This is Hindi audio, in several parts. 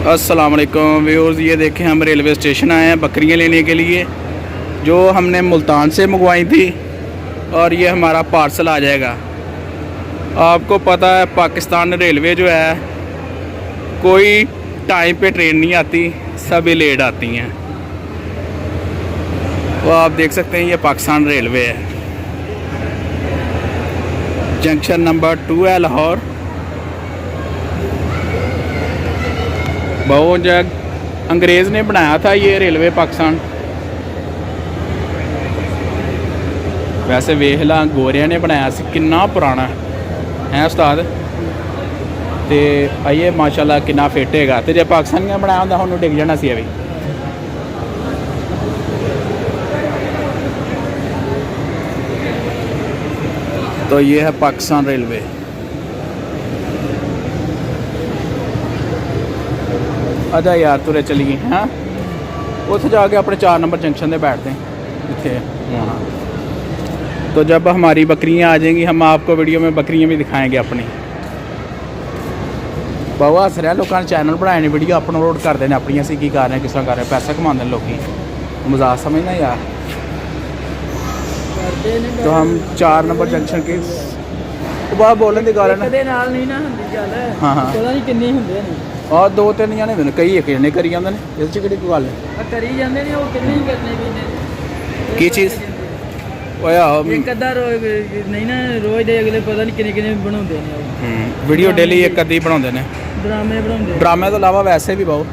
अस्सलाम वालेकुम व्यूअर्स, ये देखें हम रेलवे स्टेशन आए हैं बकरियां लेने के लिए जो हमने मुल्तान से मंगवाई थी और ये हमारा पार्सल आ जाएगा। आपको पता है पाकिस्तान रेलवे जो है कोई टाइम पे ट्रेन नहीं आती, सभी लेट आती हैं। तो आप देख सकते हैं ये पाकिस्तान रेलवे है। जंक्शन नंबर 2 है लाहौर। बहुत जग अंग्रेज़ ने बनाया था ये रेलवे पाकिस्तान। वैसे वेख ला गोरिया ने बनाया सी, कितना पुराना है उस्ताद। तो आइए माशाल्लाह कितना फिट हैगा, तो जो पाकिस्तानियों बनाया होंदा उन्होंने डिग जाना सी अभी। तो ये है पाकिस्तान रेलवे। अच्छा यार तुरे चलिए हाँ, उसे जाके अपने 4 नंबर जंक्शन पे बैठते हैं इतने। हाँ, तो जब हमारी बकरियां आ जाएंगी हम आपको वीडियो में बकरियां भी दिखाएंगे अपनी। बहुत हस रहा लोगों ने चैनल बनाए ने, वीडियो अपलोड करते हैं अपनी, असी की कर रहे हैं, किस तरह कर रहे हैं, पैसा कमाते हैं लोग। मजाक समझना यार। तो हम 4 नंबर जंक्शन के बाद बोलन की गल हाँ हाँ और 2-3 जने होंगे, कई एक जने करी जाते हैं। इस कि गल की चीज़ वीडियो डेली एक अद्धी बनाते हैं। ड्रामे तो अलावा वैसे भी बहुत।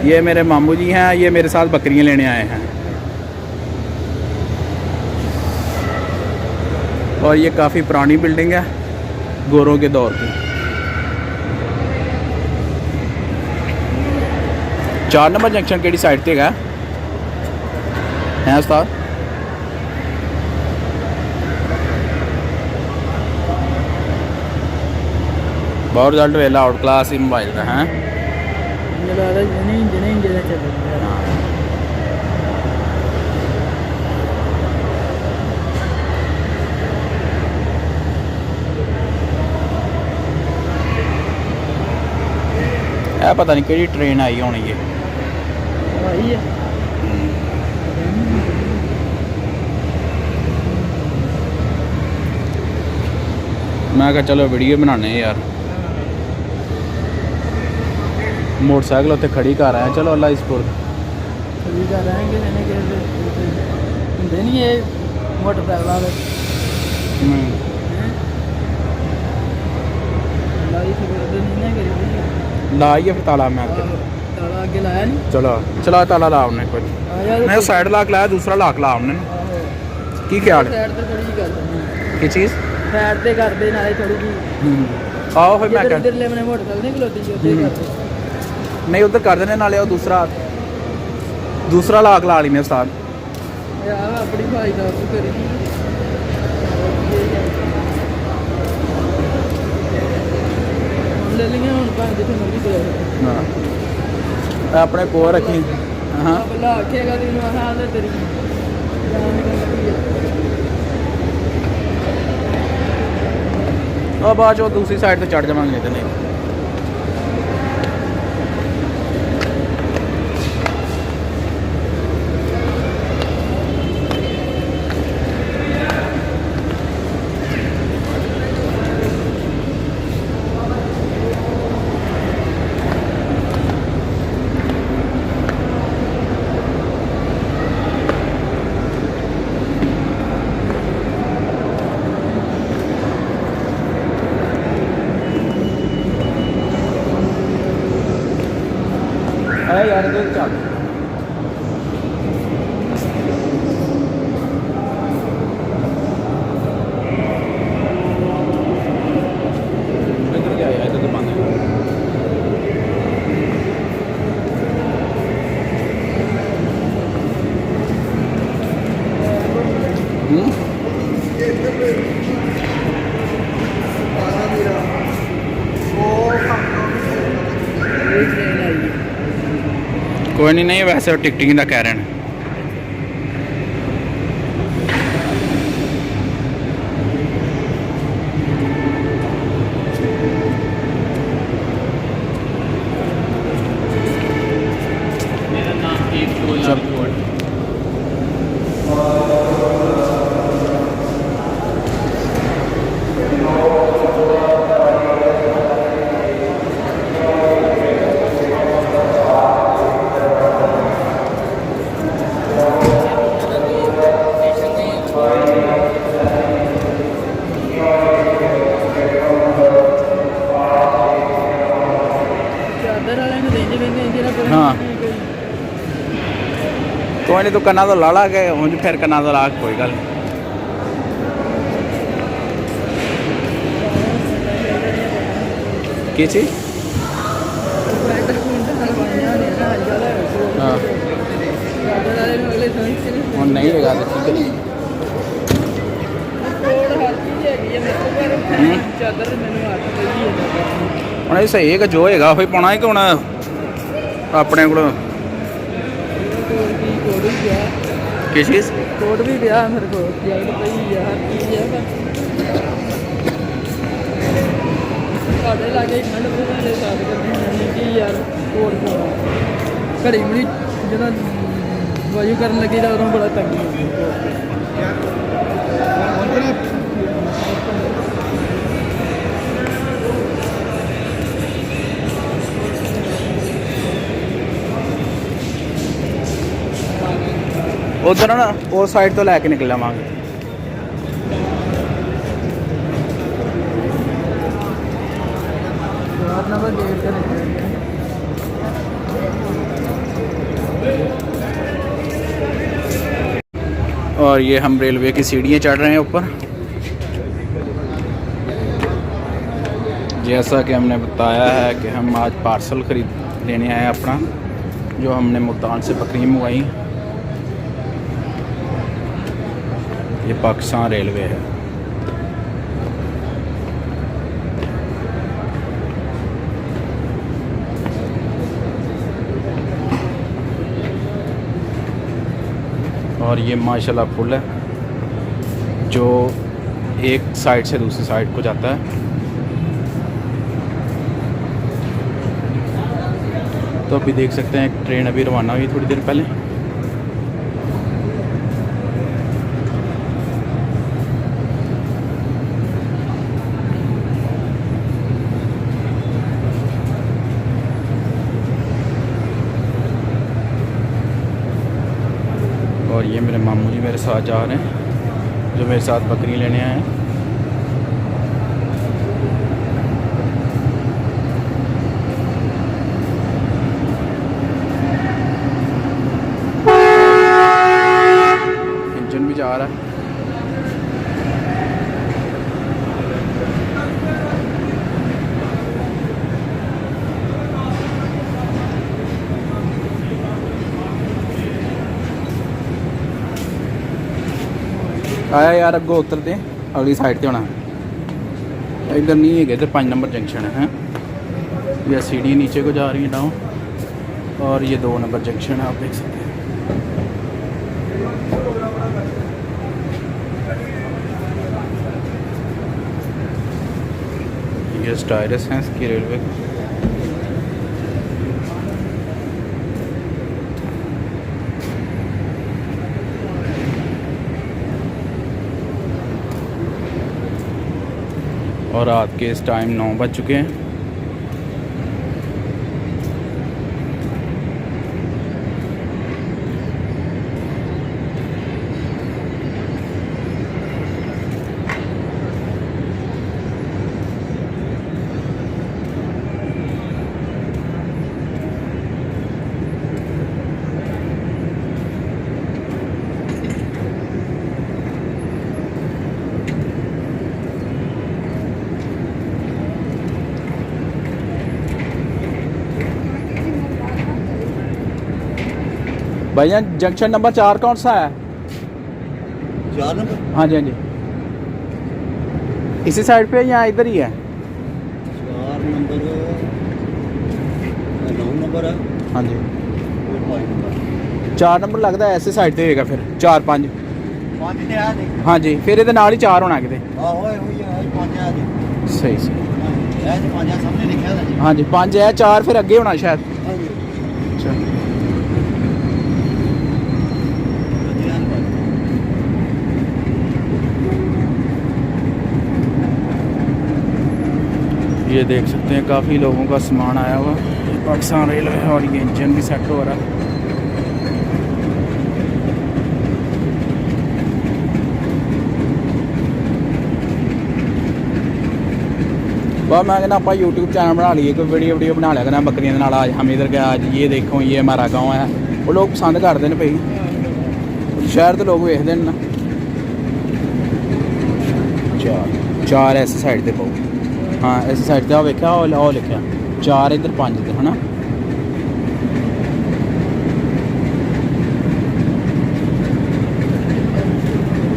ये मेरे मामू जी हैं, ये मेरे साथ बकरियां लेने आए हैं। और ये काफ़ी पुरानी बिल्डिंग है, गोरों के दौर की। 4 नंबर जंक्शन केड़ी साइड पे है उस्ताद? बहुत रिजल्ट वेला आउट क्लास ही मोबाइल का है। पता नहीं केड़ी ट्रेन आई होनी है। मैं कहा चलो वीडियो बनाने यार। मोटरसाइकिल उत्ते खड़ी कर रहे हैं, चलो अल्लाह इसपुर लाइए फिर ताला में आके लाया नहीं। चलो चला ताला ला उन्हें कुछ नहीं, साइड लाक लाया, दूसरा लाक ला उन्हें की ख्याल की चीज़ आओ फिर मैं नहीं उधर कर देने नाले दूसरा लाक ला ली उस्ताद। अपने को रखी हाँ और बाद दूसरी साइड पे चढ़ जावांगे तो नहीं। है यार तो चल इधर क्या है, इधर तो बंद है। कोई नहीं वैसे टिकटिंग का कह रहे हैं। हाँ कोई नहीं, तो कन्ना तो ला ला के हूँ फिर कन्ना तो ला कोई गल नहीं। की चीज हाँ ਹੁਣ नहीं लगा देखी ਹੁਣ ਇਹ ਸਹੀ ਹੈ ਕਿ ਜੋ ਹੈਗਾ ਉਹੀ ਪਾਉਣਾ ਹੈ ਕਿ ਹੁਣ ਆਪਣੇ ਕੋਲ ਕਿਸ ਚੀਜ਼ ਕੋਡ ਵੀ ਪਿਆ ਮੇਰੇ ਕੋਲ ਜੈਕਟ ਪਈ ਆ ਹਰ ਚੀਜ਼ ਆ ਸਾਡੇ ਲਾਗੇ ਠੰਡ ਬਹੁਤ ਦੇ ਸਾਥ ਕਰਦੇ ਕੀ ਯਾਰ ਕੋਡ ਪਾਉਣਾ ਘੜੀ ਮਿਲੀ ਜਦੋਂ ਵਾਯੂ ਕਰਨ ਲੱਗੀ ਤਾਂ ਉਦੋਂ ਬੜਾ ਤੰਗੀ ਹੁੰਦੀ उधर ना उस साइड तो लैके निकल जावांगे। और ये हम रेलवे की सीढ़ियाँ चढ़ रहे हैं ऊपर। जैसा कि हमने बताया है कि हम आज पार्सल ख़रीद लेने आए अपना, जो हमने मुल्तान से बकरी मंगवाई। ये पाकिस्तान रेलवे है। और ये माशाल्लाह पुल है जो एक साइड से दूसरी साइड को जाता है। तो अभी देख सकते हैं एक ट्रेन अभी रवाना हुई थोड़ी देर पहले। और ये मेरे मामू जी मेरे साथ जा रहे हैं, जो मेरे साथ बकरी लेने आए हैं। इंजन भी जा रहा है। आया यार अगो उतरते अगली साइड पे होना, इधर नहीं है, इधर 5 नंबर जंक्शन है। यह सीढ़ी नीचे को जा रही है डाउन, और ये 2 नंबर जंक्शन है, आप देख सकते हैं। ये स्टाइरस हैं इसकी रेलवे का। और रात के इस टाइम 9 बज चुके हैं। भैया जंक्शन नंबर 4 कौन सा है? 4 नंबर? हाँ जी हाँ जी, इसी साइड पे या इधर ही है? 4 नंबर 9 नंबर है। हाँ जी, और 5 नंबर 4 नंबर लगता है ऐसे साइड पे होएगा, फिर 4 5। 5 ने आ दे। हाँ जी, फिर ये नाल ही 4 होना किते। हां होए होए 5 आ दे। सही सही। ऐ 5 सामने लिखा है जी। हाँ जी 5 है, 4 फिर अगे होना शायद। हां जी। अच्छा ये देख सकते हैं काफ़ी लोगों का सामान आया हुआ। ये पाकिस्तान रेलवे है और ये इंजन भी सेट हो रहा है। बस मैं कहना आप यूट्यूब चैनल बना लिए, कोई वीडियो बना लिया करना बकरियों के नाल, आज हम इधर गए, आज ये देखो ये हमारा गाँव है, वो लोग पसंद करते हैं भाई, शहर के लोग वेखते हैं ना। चार इस साइड से पाओ, हाँ इस साइड से वेख्या और लिखा 4 इधर 5 इधर है ना।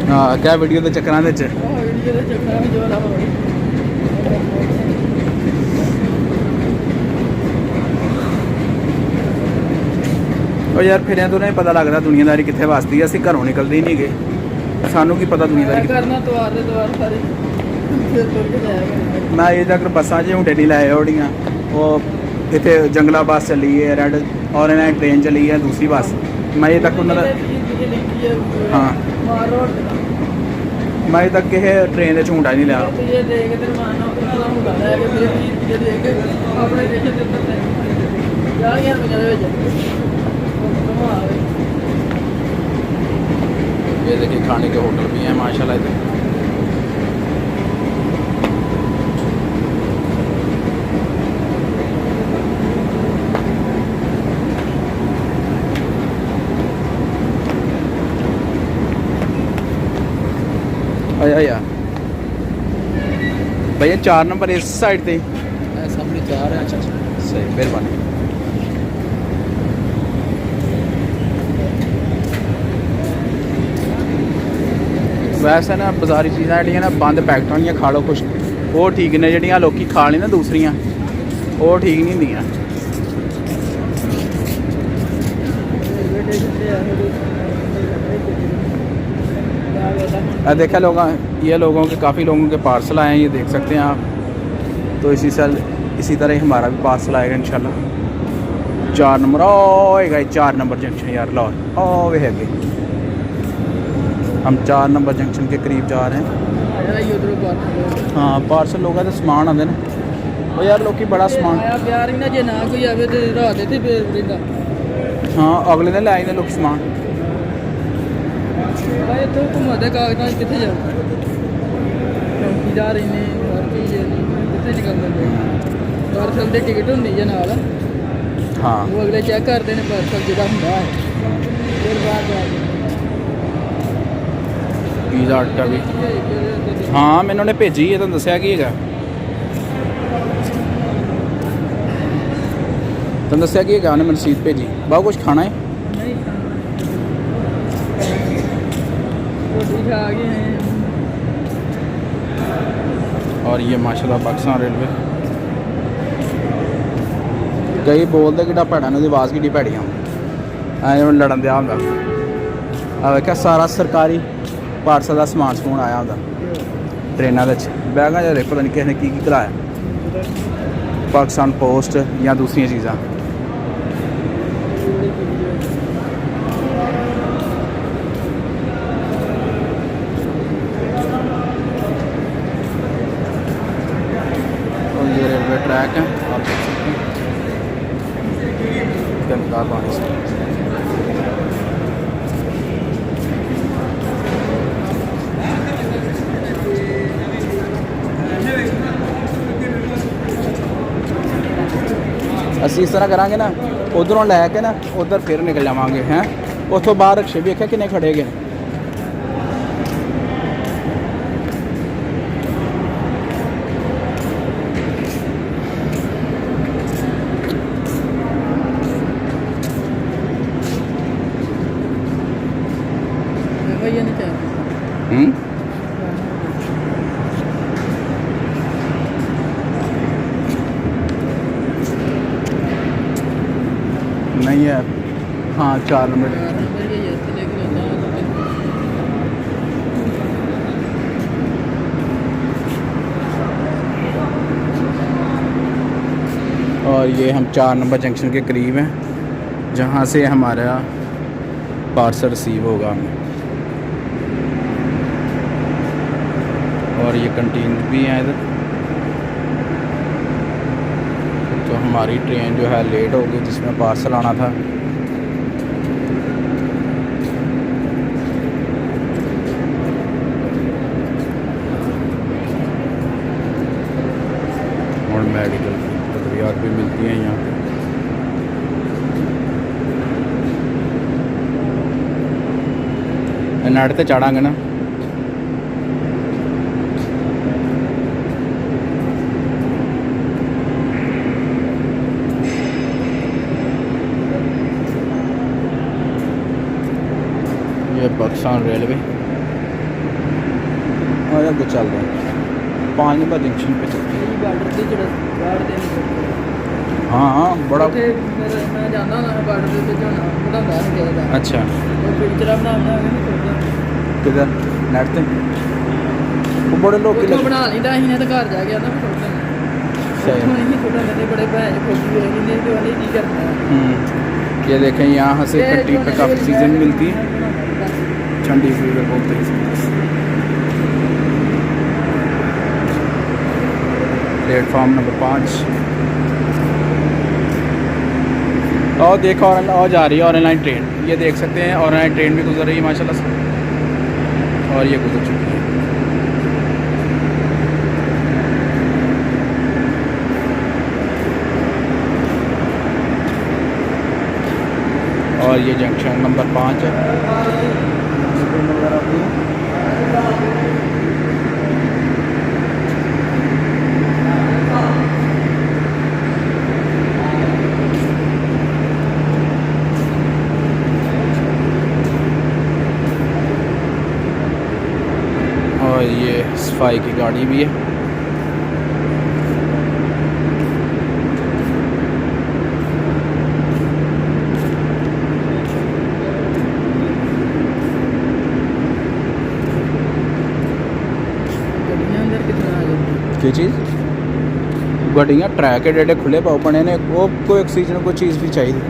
हाँ क्या वीडियो के चक्कर वीडियो ਦੇ ਚੱਕਰਾਂ ਵਿੱਚ ਜੋ ਨਾ ਹੋਵੇ। ਉਹ ਯਾਰ ਫਿਰਿਆਂ ਤੋਂ ਨਹੀਂ ਪਤਾ ਲੱਗਦਾ ਦੁਨੀਆਦਾਰੀ ਕਿੱਥੇ ਵਸਦੀ ਹੈ, ਅਸੀਂ ਘਰੋਂ ਨਿਕਲਦੇ ਹੀ ਨਹੀਂ ਗਏ, ਸਾਨੂੰ ਕੀ ਪਤਾ ਦੁਨੀਆਦਾਰੀ ਕਰਨਾ ਤਵਾਰ ਦੇ ਦਵਾਰ ਸਾਰੇ ਫਿਰ ਤੁਰ ਕੇ ਜਾਇਆ ਕਰਾਂਗੇ। ਮੈਂ ਇਹ ਤੱਕ ਬੱਸਾਂ 'ਚ ਝੂਟੇ ਨਹੀਂ ਲਾਏ ਹੋੜੀਆਂ, ਉਹ ਇੱਥੇ ਜੰਗਲਾ ਬੱਸ ਚੱਲੀ ਹੈ ਰੈਡ ਔਰ ਇਹਨਾਂ ਟ੍ਰੇਨ ਚੱਲੀ ਹੈ ਦੂਸਰੀ ਬੱਸ, ਮੈਂ ਇਹ ਤੱਕ ਉਹਨਾਂ ਦਾ ਹਾਂ ਮਾਰ ਰੋਡ ਮੈਂ ਇਹ ਤੱਕ ਕਿਸੇ ਟ੍ਰੇਨ ਦੇ ਝੂਟਾ ਨਹੀਂ ਲਿਆ। ਇਹ ਦੇਖ ਕੇ ਤੇ ਮਾਰਨਾ ਉਹਦਾ ਹੁੰਦਾ ਹੈ ਕਿ ਮੇਰੇ ਇਹ ਦੇਖ ਕੇ ਆਪਣੇ ਦੇਸ਼ ਦੇ ਉੱਤੇ ਯਾਰ ਪੰਜਾਂ ਦੇ ਵਿੱਚ ये देखिए खाने के होटल भी हैं माशाल्लाह इधर। आया भैया 4 नंबर इस साइड पे सामने जा रहा है। अच्छा सही मेहरबानी। वैसे ना बाजारी चीज़ां ਜਿਹੜੀਆਂ ना बंद पैकेट वालियां खा लो कुछ वो ठीक ने, ਜਿਹੜੀਆਂ ਲੋਕੀ खा ली ना दूसरियां वो ठीक नहीं ਹੁੰਦੀਆਂ। देखा लोगों के काफ़ी लोगों के पार्सल आए हैं, ये देख सकते हैं आप। तो इसी तरह ही हमारा भी पार्सल आएगा इंशाल्लाह। 4 नंबर होएगा 4 नंबर जंक्शन यार लाहौर ओ वे है। हम 4 नंबर जंक्शन के करीब जा रहे हैं। हाँ पार्सल लोग तो समान आते हैं वो यार लोग बड़ा समान प्यार ही ना जे ना कोई आवे ते रात ते फिर रिंदा। हाँ अगले दिन ले आए लोग समान। भाई तो घुमाते कागजात कितने जा चौकीदार इन्ने और की ये कितने निकलते हैं पार्सल की टिकट होंगी है नाल। हाँ वो अगले चेक करते हैं पार्सल जो होंगे फिर बाद पिज़्ज़ा हट का भी हाँ मैंने उन्हें भेजी है, तुम दसिया की है तुम दसिया की है उन्हें मैंने रसीद भेजी। बहुत कुछ खाना है रोटी खा गए हैं। और ये माशाल्लाह पाकिस्तान रेलवे कई बोलते कि भैड़ा ने आवाज़ की भैड़ियाँ ऐ लड़न दिया होंगे। क्या सारा सरकारी पार्सल का समान समून आया होंदा ट्रेनों बैगां च पता नहीं किसी ने की कराया पाकिस्तान पोस्ट या दूसरी चीज़ां। और ये रेलवे ट्रैक है आप देख सकते हैं गंदा पानी से। ਅਸੀਂ ਇਸ ਤਰ੍ਹਾਂ ਕਰਾਂਗੇ ਨਾ ਉਧਰੋਂ ਲੈ ਕੇ ਨਾ ਉਧਰ ਫਿਰ ਨਿਕਲ ਜਾਵਾਂਗੇ हैं ਉੱਥੋਂ ਬਾਹਰ ਰਿਕਸ਼ੇ ਵੀ ਵੇਖਿਆ ਕਿੰਨੇ ਖੜੇ ਗਏ। भैया ने क्या नहीं है। हाँ 4 नंबर और ये हम 4 नंबर जंक्शन के करीब हैं जहाँ से हमारा पार्सल रिसीव होगा हमें। और ये कंटीन भी है इधर। तो हमारी ट्रेन जो है लेट हो गई जिसमें पार्सल आना था। सहूलत भी मिलती है यहाँ पे। नेट ते चाड़ांगे ना। ये पाकिस्तान रेलवे और आगे चल रहे हैं 5 नंबर जंक्शन पे चलते हैं। ਬਾਰਡਰ ਤੇ ਜਿਹੜਾ ਬਾਹਰ ਦੇ ਨਹੀਂ हाँ हाँ बड़ा ਉੱਥੇ ਮੈਂ ਜਾਂਦਾ ਨਾ ਬਾਰਡਰ ਦੇ ਵਿੱਚ ਹੁਣ ਬਣਾਉਂਦਾ ਨਹੀਂ ਕਿਹਦਾ अच्छा ਉਹ ਪਿਕਚਰ ਬਣਾਉਂਦਾ ਹੈ ਨਹੀਂ ਕਰਦਾ किधर नेट ते वो बड़े लोग ਉਹ ਬਣਾ ਲੈਂਦਾ ਅਸੀਂ ਨੇ ਤਾਂ ਘਰ ਜਾ ਕੇ ਆਂਦਾ ਫੋਟੋ सही ਨਹੀਂ ਫੋਟੋ ਕਰਦੇ ਬੜੇ ਭੈਣ ਖੁਸ਼ੀ ਹੋਈ ਨਹੀਂ ਤੇ ਵਾਲੇ ਕੀ करना है। ये देखें यहाँ से कट्टी पे काफ़ी चीज़ें मिलती हैं। ठंडी फ्रीजर बोलते हैं प्लेटफॉर्म नंबर 5 और देखो और जा रही है ऑनलाइन ट्रेन। ये देख सकते हैं ऑनलाइन ट्रेन भी गुजर रही है माशाल्लाह से और ये गुजर चुकी है। और ये जंक्शन नंबर 5 है। और ये सफाई की गाड़ी भी है। ਗੱਡੀਆਂ ਅੰਦਰ ਕਿਤਨਾ ਆ ਜਾਂਦੀ की चीज़ गड्डियाँ ट्रैक एडे एडे खुले पाओ बने ने वो कोई ऑक्सीजन कोई चीज़ भी चाहिए।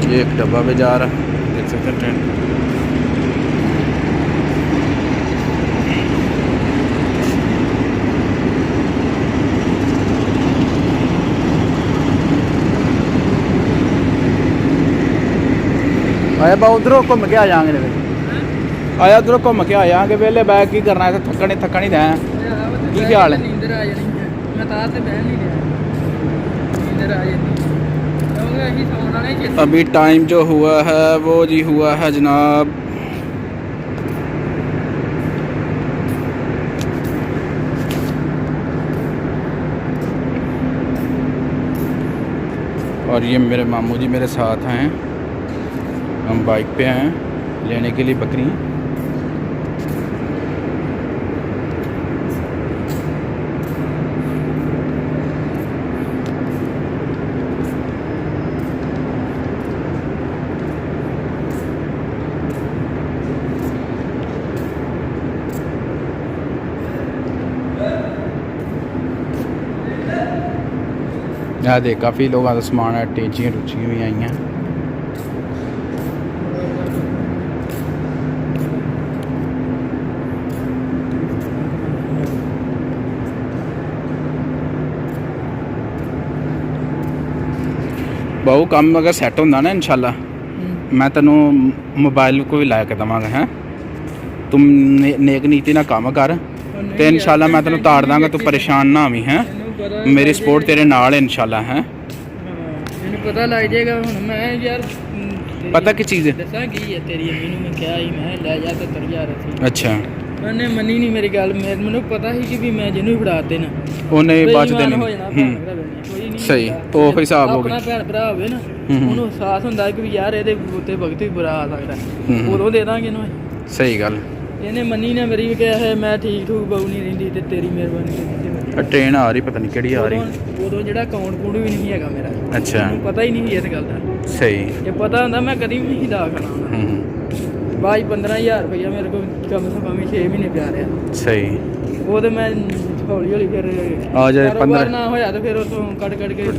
ये एक डब्बा पे जा रहा है देख सकते हैं ट्रेन। आया बा उधरों घूम के आ जाएंगे फिर आया उधरों घूम के आ जाएंगे वेले बैग की करना है थकन ही दें की ख्याल है। ਨੀਂਦਰ ਆ ਜਾਣੀ ਹੈ ਮੈਂ ਤਾਂ ਤੇ ਬਹਿ ਨਹੀਂ ਰਿਹਾ ਨੀਂਦਰ ਆ ਜਾਂਦੀ ਕਿਉਂਕਿ ਅਸੀਂ ਸੌਣ ਵਾਲੇ ਚਿੱਤ अभी टाइम जो हुआ है वो जी हुआ है जनाब और ये मेरे मामू जी मेरे साथ हैं। हम बाइक पे हैं लेने के लिए बकरी। यहाँ देख काफ़ी लोग आता समान है टेंचियाँ टूचियाँ भी आई हैं। बहु काम अगर सैट होंदा ना इंशाल्लाह मैं तेनू मोबाइल को भी ला के देवांगा हैं। तुम नेक नीति ना काम कर ते इंशाल्लाह मैं तेनू तार दांगा तू परेशान ना आवी हैं। मेरी सपोर्ट तेरे नाल है इंशाल्लाह हैं। ਮੈਨੂੰ ਪਤਾ ਲੱਗ ਜਾਏਗਾ ਹੁਣ ਮੈਂ ਯਾਰ पता की चीज़ है ਦੱਸਾਂ ਕੀ ਹੈ ਤੇਰੀ ਅੰਮੀ ਨੂੰ ਮੈਂ ਕਿਹਾ ਸੀ ਮੈਂ ਲੈ ਜਾ ਤੇ ਤਰ ਜਾ ਰਹੀ ਸੀ अच्छा ਉਹਨੇ ਮੰਨੀ ਨਹੀਂ ਮੇਰੀ ਗੱਲ ਮੈਨੂੰ ਪਤਾ ਸੀ ਕਿ ਵੀ ਮੈਂ ਜਿਹਨੂੰ ਵੀ ਫੜਾ ਦੇਣਾ उन्हें बाद च ਬੇਈਮਾਨ देनी ਹੋ ਜਾਣਾ ਭੈਣ ਭਰਾ ਬਣੀ, ਕੋਈ ਨਹੀਂ सही ਹੁੰਦਾ। वो हिसाब हो ਆਪਣਾ गया। ਭੈਣ ਭਰਾ ਹੋਵੇ ਨਾ ਉਹਨੂੰ ਅਹਿਸਾਸ ਹੁੰਦਾ ਕਿ ਵੀ ਯਾਰ ਇਹਦੇ ਉੱਤੇ ਵਕਤ ਵੀ ਬੁਰਾ ਆ ਸਕਦਾ ਹੂੰ। ਉਦੋਂ ਦੇ ਦਾਂਗੇ ਇਹਨੂੰ सही गल ਇਹਨੇ ਮੰਨੀ ਨੇ ਮੇਰੀ ਵੀ ਕਿਹਾ ਹੈ ਮੈਂ ਠੀਕ ਠੂਕ ਬਹੁ ਨਹੀਂ ਰਹਿੰਦੀ ਤੇ ਤੇਰੀ ਮਿਹਰਬਾਨੀ ਤੇ ट्रेन आ रही पता नहीं केड़ी आ रही। ਉਦੋਂ ਜਿਹੜਾ ਅਕਾਊਂਟ ਕੋਡ ਵੀ ਨਹੀਂ ਹੈਗਾ ਮੇਰਾ अच्छा ਮੈਨੂੰ ਪਤਾ ਹੀ ਨਹੀਂ ਸੀ ਇਸ ਗੱਲ ਦਾ सही ਜੇ ਪਤਾ ਹੁੰਦਾ ਮੈਂ ਕਦੀ ਵੀ ਨਹੀਂ ਦਾਖਲ ਆਉਣਾ ਬਾਈ 15000 ਰੁਪਇਆ ਮੇਰੇ ਕੋਲ ਕਮ ਸੇ ਕਮ 6 ਮਹੀਨੇ ਪਿਆ ਰਿਹਾ सही ਉਹ ਤੇ ਮੈਂ ਹੌਲੀ ਹੌਲੀ ਫਿਰ ਆ ਜਾਏ ਕਾਰੋਬਾਰ 15 ਨਾ ਹੋਇਆ ਤਾਂ ਫਿਰ ਉਤੋਂ ਕੱਢ ਕੇ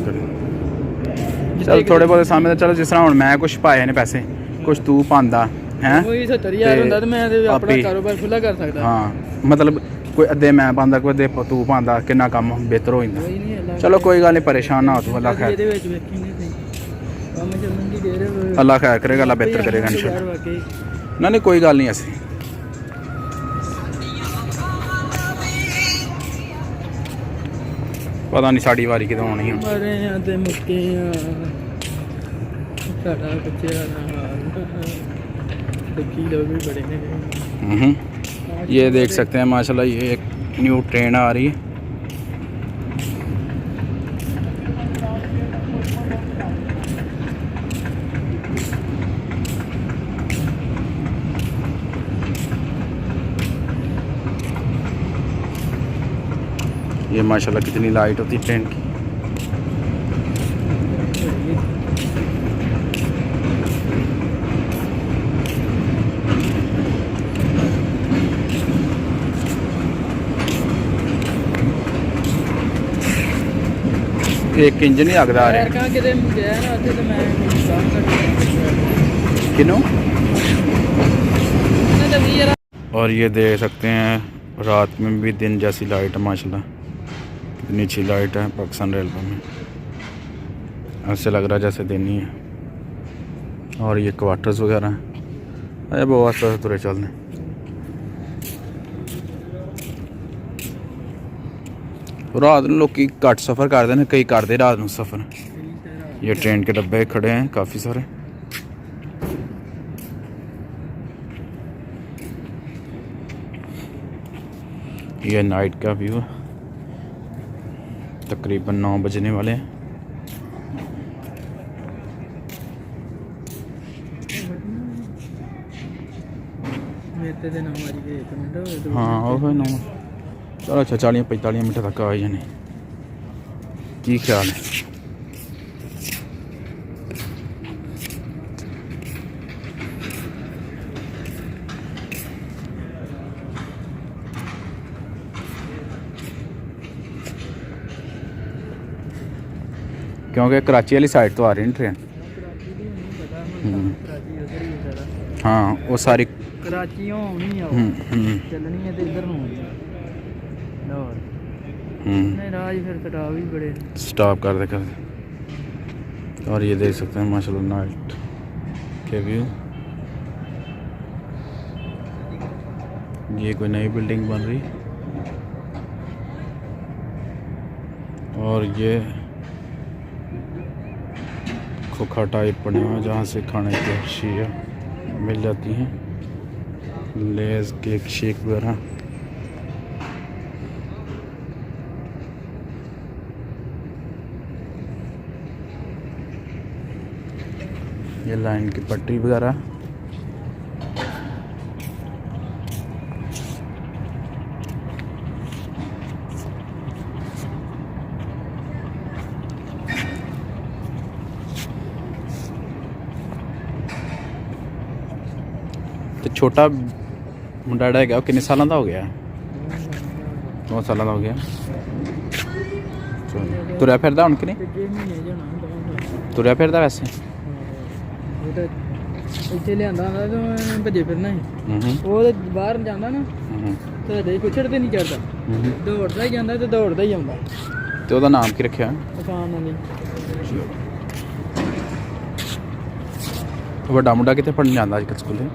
चल थोड़े बहुत सामने चलो जिस तरह हुण मैं कुछ पाए ने पैसे कुछ तू पांदा हैं ਕੋਈ 70000 ਹੁੰਦਾ ਤੇ ਮੈਂ ਤੇ ਆਪਣਾ ਆਪੇ- ਕਾਰੋਬਾਰ ਖੁੱਲਾ ਕਰ ਸਕਦਾ हाँ मतलब कोई अद्धे मैं पांदा कोई अद्धे तू पांदा किन्ना काम बेहतर हो जांदा। ਕੋਈ ਨਹੀਂ ਅੱਲਾ चलो कोई गल नहीं परेशान ना हो तू अल्लाह खैर ਇਹਦੇ ਵਿੱਚ ਵੇਖੀ ਨਹੀਂ ਸਹੀ ਕੰਮ ਚੱਲਣ ਦੀ ਦੇਰ अल्लाह खैर करेगा अल्लाह बेहतर करेगा इंशाल्लाह। वाकई ना नहीं कोई गल नहीं ऐसी पता नहीं साड़ी वारी कितों आनी है। मरे हैं ते मुक्के साडा बच्चे दा हाल दुखी लोग भी बड़े हैं। ये देख सकते हैं माशाल्लाह, ये एक न्यू ट्रेन आ रही है। ये माशाल्लाह कितनी लाइट होती है ट्रेन की। एक इंजन ही लगता आ यार रहा कहाँ किते गया ना उत्थे तो मैं काम कर किनों। ना तो भी यार और ये देख सकते हैं रात में भी दिन जैसी लाइट है माशाल्लाह, कितनी अच्छी लाइट है पाकिस्तान रेलवे में। ऐसे लग रहा है जैसे दिन ही है। और ये क्वार्टर्स वगैरह हैं। अरे बहुत सारे तुरे चलने। रात में लोग घट सफ़र करते हैं, कई करते रात में सफ़र। ये ट्रेन के डब्बे खड़े हैं काफ़ी सारे। ये नाइट का व्यू है, तकरीबन 9 बजने वाले हैं। मेरे ते ना मारी गए 1 मिनट होए तो हाँ वो 9 चलो अच्छा 40-45 मिनट तक आ जाने। की ख्याल है? क्योंकि कराची वाली साइड तो आ रही है ट्रेन। कराची दी नहीं पता हम्म। मैं कराची उधर ही है सारा। हाँ वो सारी कराची होनी है चलनी है तो इधर ਨੂੰ ਲਾਹੌਰ नहीं राज फिर स्टाफ भी बड़े स्टॉप कर दे। और ये देख सकते हैं माशाल्लाह नाइट के व्यू। ये कोई नई बिल्डिंग बन रही और ये खोखा टाइप बने हुए हैं जहाँ से खाने की अशिया मिल जाती हैं, लेज केक शेक वगैरह। ये लाइन की पटरी वगैरह। तो छोटा मुंडा है क्या, कितने साल का हो गया? 2 साल का हो गया। तुरया फिरदा हूँ कि नहीं? ते महीने जाना ਹੁੰਦਾ तुरया फिरदा वैसे? ਉਹ ਤਾਂ ਇੱਥੇ ਲਿਆਂਦਾ ਹੁੰਦਾ ਤਾਂ ਮੈਂ ਭੱਜੇ ਫਿਰਨਾ ਸੀ। ਉਹ ਤਾਂ ਬਾਹਰ ਜਾਂਦਾ ਨਾ ਤੁਹਾਡੇ ਪੁੱਛੜ ਤੇ ਨਹੀਂ ਚੜਦਾ, ਦੌੜਦਾ ਹੀ ਜਾਂਦਾ ਤੇ ਦੌੜਦਾ ਹੀ ਆਉਂਦਾ। ਤੇ ਉਹਦਾ ਨਾਮ ਕੀ ਰੱਖਿਆ? ਆਸਾਨ ਨਾਲ ਨਹੀਂ ਵੱਡਾ ਮੁੰਡਾ ਕਿੱਥੇ ਪੜ੍ਹਨ ਜਾਂਦਾ ਅੱਜ ਕੱਲ੍ਹ ਸਕੂਲੇ?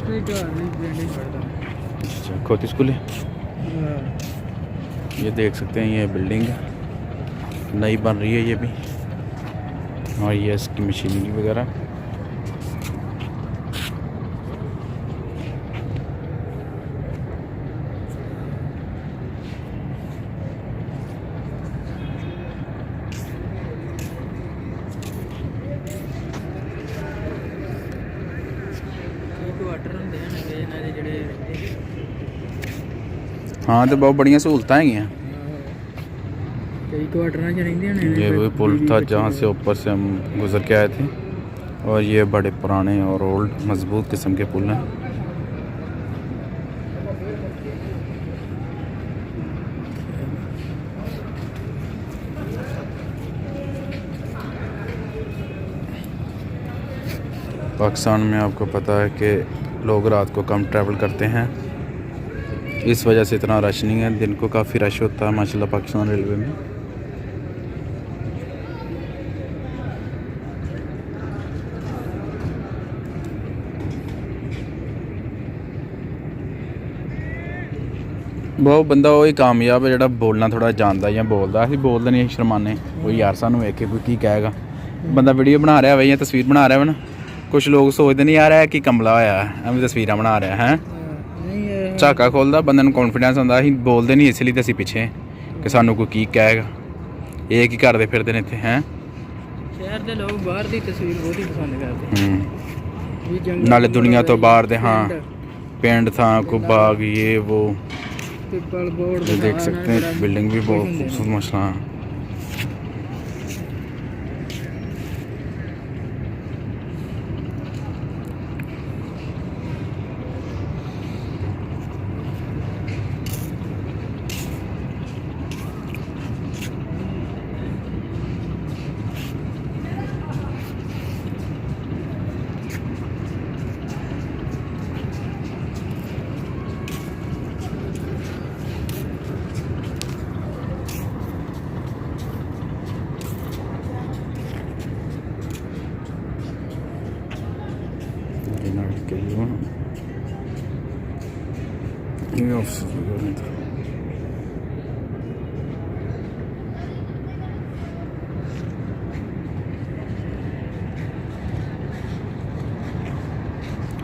ਤੇ ਘਰ ਨਹੀਂ ਪਿੰਡ ਹੀ ਪੜਦਾ। अच्छा खोती स्कूले। ये देख सकते हैं ये बिल्डिंग नई बन रही है ये भी, और ये इसकी मशीनरी वगैरह। क्वार्टर ਹੁੰਦੇ ਹਨ ਇਹਨਾਂ ਦੇ ਜਿਹੜੇ हाँ तो बहुत बढ़िया सहूलतां हैं। कई क्वार्टਰਾਂ 'ਚ ਰਹਿੰਦੇ ਹਨ। ये वही पुल था जहाँ से ऊपर से हम गुजर के आए थे, और ये बड़े पुराने और ओल्ड मजबूत किस्म के पुल हैं। पाकिस्तान में आपको पता है कि लोग रात को कम ट्रैवल करते हैं, इस वजह से इतना रश नहीं है। दिन को काफ़ी रश होता है माशाल्लाह पाकिस्तान रेलवे में। ਬਹੁਤ ਬੰਦਾ ਉਹ ਹੀ ਕਾਮਯਾਬ ਹੈ ਜਿਹੜਾ ਬੋਲਣਾ ਥੋੜਾ ਜਾਣਦਾ ਜਾਂ ਬੋਲਦਾ। ਅਸੀਂ ਬੋਲਦੇ ਨਹੀਂ, ਅਸੀਂ ਸ਼ਰਮਾਨੇ। ਉਹ ਯਾਰ ਸਾਨੂੰ ਵੇਖ ਕੇ ਕੋਈ ਕੀ ਕਹੇਗਾ। ਬੰਦਾ ਵੀਡੀਓ ਬਣਾ ਰਿਹਾ ਹੋਵੇ ਜਾਂ ਤਸਵੀਰ ਬਣਾ ਰਿਹਾ ਹੋਵੇ ਨਾ, ਕੁਝ ਲੋਕ ਸੋਚਦੇ ਨਹੀਂ ਯਾਰ ਇਹ ਕੀ ਕਮਲਾ ਹੋਇਆ ਐਵੇਂ ਤਸਵੀਰਾਂ ਬਣਾ ਰਿਹਾ ਹੈ। ਨਹੀਂ ਇਹ ਝਾਕਾ ਖੋਲਦਾ ਬੰਦੇ ਨੂੰ ਕੌਨਫੀਡੈਂਸ ਹੁੰਦਾ। ਅਸੀਂ ਬੋਲਦੇ ਨਹੀਂ, ਇਸ ਲਈ ਤਾਂ ਅਸੀਂ ਪਿੱਛੇ ਕਿ ਸਾਨੂੰ ਕੋਈ ਕੀ ਕਹੇਗਾ। ਇਹ ਕੀ ਕਰਦੇ ਫਿਰਦੇ ਨੇ ਇੱਥੇ ਹੈ। ਸ਼ਹਿਰ ਦੇ ਲੋਕ ਬਾਹਰ ਦੀ ਤਸਵੀਰ ਬਹੁਤ ਹੀ ਪਸੰਦ ਕਰਦੇ ਵੀ ਜੰਗਲ ਨਾਲੇ ਦੁਨੀਆ ਤੋਂ ਬਾਹਰ ਦੇ ਹਾਂ ਪਿੰਡ, ਪਿੰਡ ਥਾਂ को बाग ये वो ਪਿੱਪਲ ਬੋਰਡ ये देख सकते हैं। बिल्डिंग भी बहुत खूबसूरत माशाल्लाह।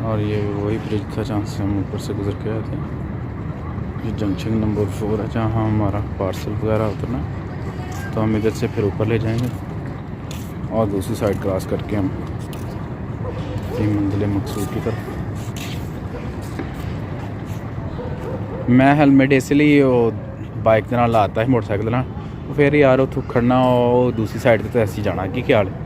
और ये वही ब्रिज था जहाँ से हम ऊपर से गुजर के आए थे। ये जंक्शन नंबर 4 है जहाँ हमारा पार्सल वगैरह उतरना, तो हम इधर से फिर ऊपर ले जाएंगे और दूसरी साइड क्रॉस करके हम मंजिल मकसूद की तरफ। मैं हेलमेट इसलिए वो बाइक के नाल लाता है मोटरसाइकिल के नाल, फिर यार उतो खड़ना और दूसरी साइड तो ऐसे जाना की ख्याल है।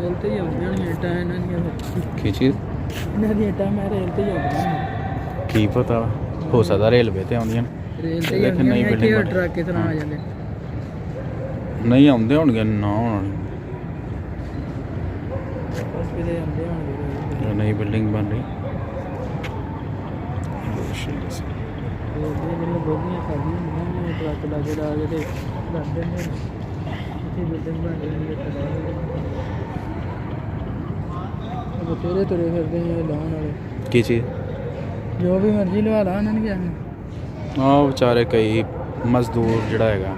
ਰੇਲ ਤੇ ਹੀ ਆਉਂਦੀਆਂ ਨੇ ਇੱਟਾਂ ਇਹਨਾਂ ਦੀਆਂ की चीज़ ਇਹਨਾਂ ਦੀਆਂ ਇੱਟਾਂ ਮੈਂ ਰੇਲ ਤੇ ਹੀ ਆਉਂਦੀਆਂ ਨੇ की पता हो सकता रेलवे ते आउंदियां ਰੇਲ ਤੇ ਹੀ लेकिन ਆਉਂਦੀਆਂ नहीं ਨੇ बिल्डिंग ਇੱਥੇ ਟਰੱਕ ਕਿਸ ਤਰ੍ਹਾਂ ਆ ਜਾਂਦੇ नहीं आउंदे होणगे ना होण ਕਿਤੇ ਆਉਂਦੇ ਹੋਣਗੇ नई बिल्डिंग बन रही। ਰੇਲ ਦੀਆਂ ਜਿਹੜੀਆਂ ਬੋਗੀਆਂ ਖਾਲੀਆਂ ਹੁੰਦੀਆਂ ਨੇ ਟਰੱਕ ਲਾਗੇ ਲਾ ਕੇ ਤੇ ਰੱਖ ਦਿੰਦੇ ਨੇ ਇੱਥੇ ਬਿਲਡਿੰਗ ਬਣ ਰਹੀ ਹੈ ਬਤੇਰੇ ਤੁਰੇ ਫਿਰਦੇ ਨੇ ਲਾਉਣ ਵਾਲੇ की चीज़ ਜੋ ਵੀ ਮਰਜ਼ੀ ਲਵਾ ਲਾ ਉਹਨਾਂ ਨੇ ਕਿਹਾ हाँ बेचारे कई मजदूर जड़ा हैगा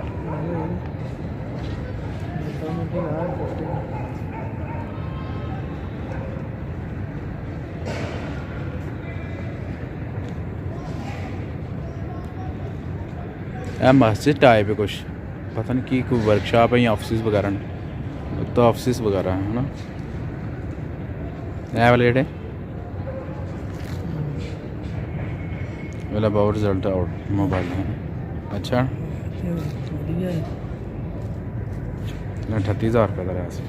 मस्जिद टाइप है कुछ, पता नहीं की कोई वर्कशॉप है या ऑफिस वगैरह ने, तो ऑफिस वगैरह है ना। ये वाले जेडे अबाउट रिजल्ट आउट मोबाइल है। अच्छा ਵਧੀਆ ਹੈ 38,000 रुपये का रहा ਸੀ।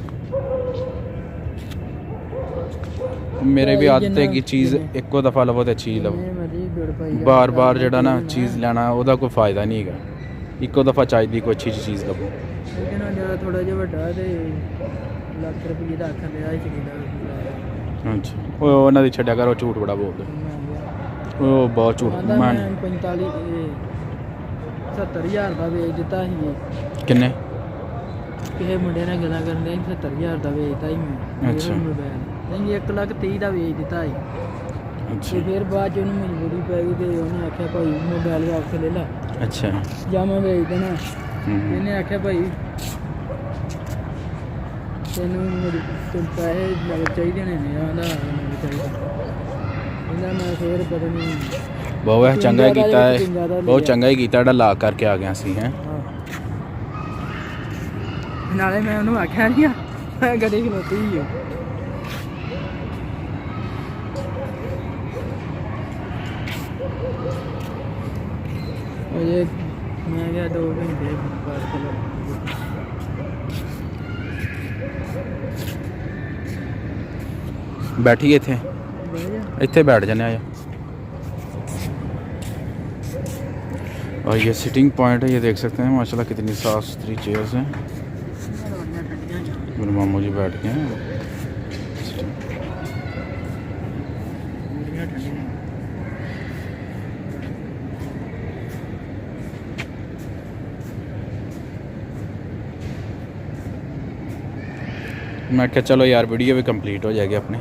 मेरे भी आदत है कि चीज़ एको दफ़ा लवो तो अच्छी लवो, ਜਿੰਨੇ ਮਰਜ਼ੀ ਗੁੜ ਪਾਈ ਜਾ, बार बार जड़ा ना चीज़ लेना ਉਹਦਾ ਕੋਈ फ़ायदा नहीं है। ਇੱਕੋ ਦਫ਼ਾ ਚਾਹੀਦੀ ਕੋਈ ਅੱਛੀ ਚੀਜ਼ ਲੱਭੋ। ਲੇਕਿਨ ਉਹ ਜਿਹੜਾ ਥੋੜਾ ਜਿਹਾ ਵੱਡਾ ਤੇ ਲੱਖ ਰੁਪਏ ਦਾ ਆਖਣ ਲਿਆ ਸੀ ਕਿਦਾ ਅੱਛਾ ਉਹ ਉਹਨਾਂ ਦੀ ਛੱਡਿਆ ਕਰੋ, ਝੂਠ ਬੜਾ ਬੋਲਦੇ ਉਹ, ਬਹੁਤ ਝੂਠ। ਮੈਂ ਮੈਂ 45 70000 ਦਾ ਵੇਚ ਦਿੱਤਾ ਸੀ ਕਿੰਨੇ ਕਿਸੇ ਮੁੰਡੇ ਨਾਲ ਗੱਲਾਂ ਕਰਨ ਦੇ 70000 ਦਾ ਵੇਚਤਾ ਸੀ ਮੈਂ ਅੱਛਾ। ਮੋਬਾਈਲ ਨਹੀਂ 1,30,000 ਦਾ ਵੇਚ ਦਿੱਤਾ ਸੀ ਅੱਛਾ ਤੇ ਫਿਰ ਬਾਅਦ ਚ ਉਹਨੂੰ ਮਜਬੂਰੀ ਪੈ ਗਈ ਤੇ ਉਹਨੇ ਆਖਿਆ ਭਾਈ ਮੋਬਾਈਲ ਵਾਪਸ ਲੈ ਲੈ ਅੱਛਾ ਜਾਂ ਮੈਂ ਵੇਚ ਦੇਣਾ। ਹੂੰ। ਇਹਨੇ ਆਖਿਆ ਭਾਈ ਤੈਨੂੰ ਮੇਰੇ ਪੈਸੇ ਲੱਗ ਚਾਹੀਦੇ ਨੇ ਆਂਦਾ ਮੈਨੂੰ ਚਾਹੀਦਾ ਇਹਦਾ ਮੈਂ ਫਿਰ ਪਤਾ ਨਹੀਂ ਬਹੁਤ ਚੰਗਾ ਹੀ ਕੀਤਾ ਹੈ, ਬਹੁਤ ਚੰਗਾ ਹੀ ਕੀਤਾ ਜਿਹੜਾ ਲਾ ਕਰਕੇ ਆ ਗਿਆ ਸੀ ਹੈ। ਹਾਂ। ਨਾਲੇ ਮੈਂ ਉਹਨੂੰ ਆਖਿਆ ਨਹੀਂ ਮੈਂ ਗੱਡੀ ਖਲੋਤੀ ਹੀ ਉਹ ਮੈਂ ਕਿਹਾ 2 ਘੰਟੇ ਬਾਅਦ ਚਲੋ बैठिए इतने इतने बैठ जाने आया। और ये सिटिंग पॉइंट है, ये देख सकते हैं माशाल्लाह कितनी साफ सुथरी चेयर्स हैं। मेरे मामू जी बैठ गए हैं, मैं क्या चलो यार वीडियो भी कंप्लीट हो जाएगी अपनी।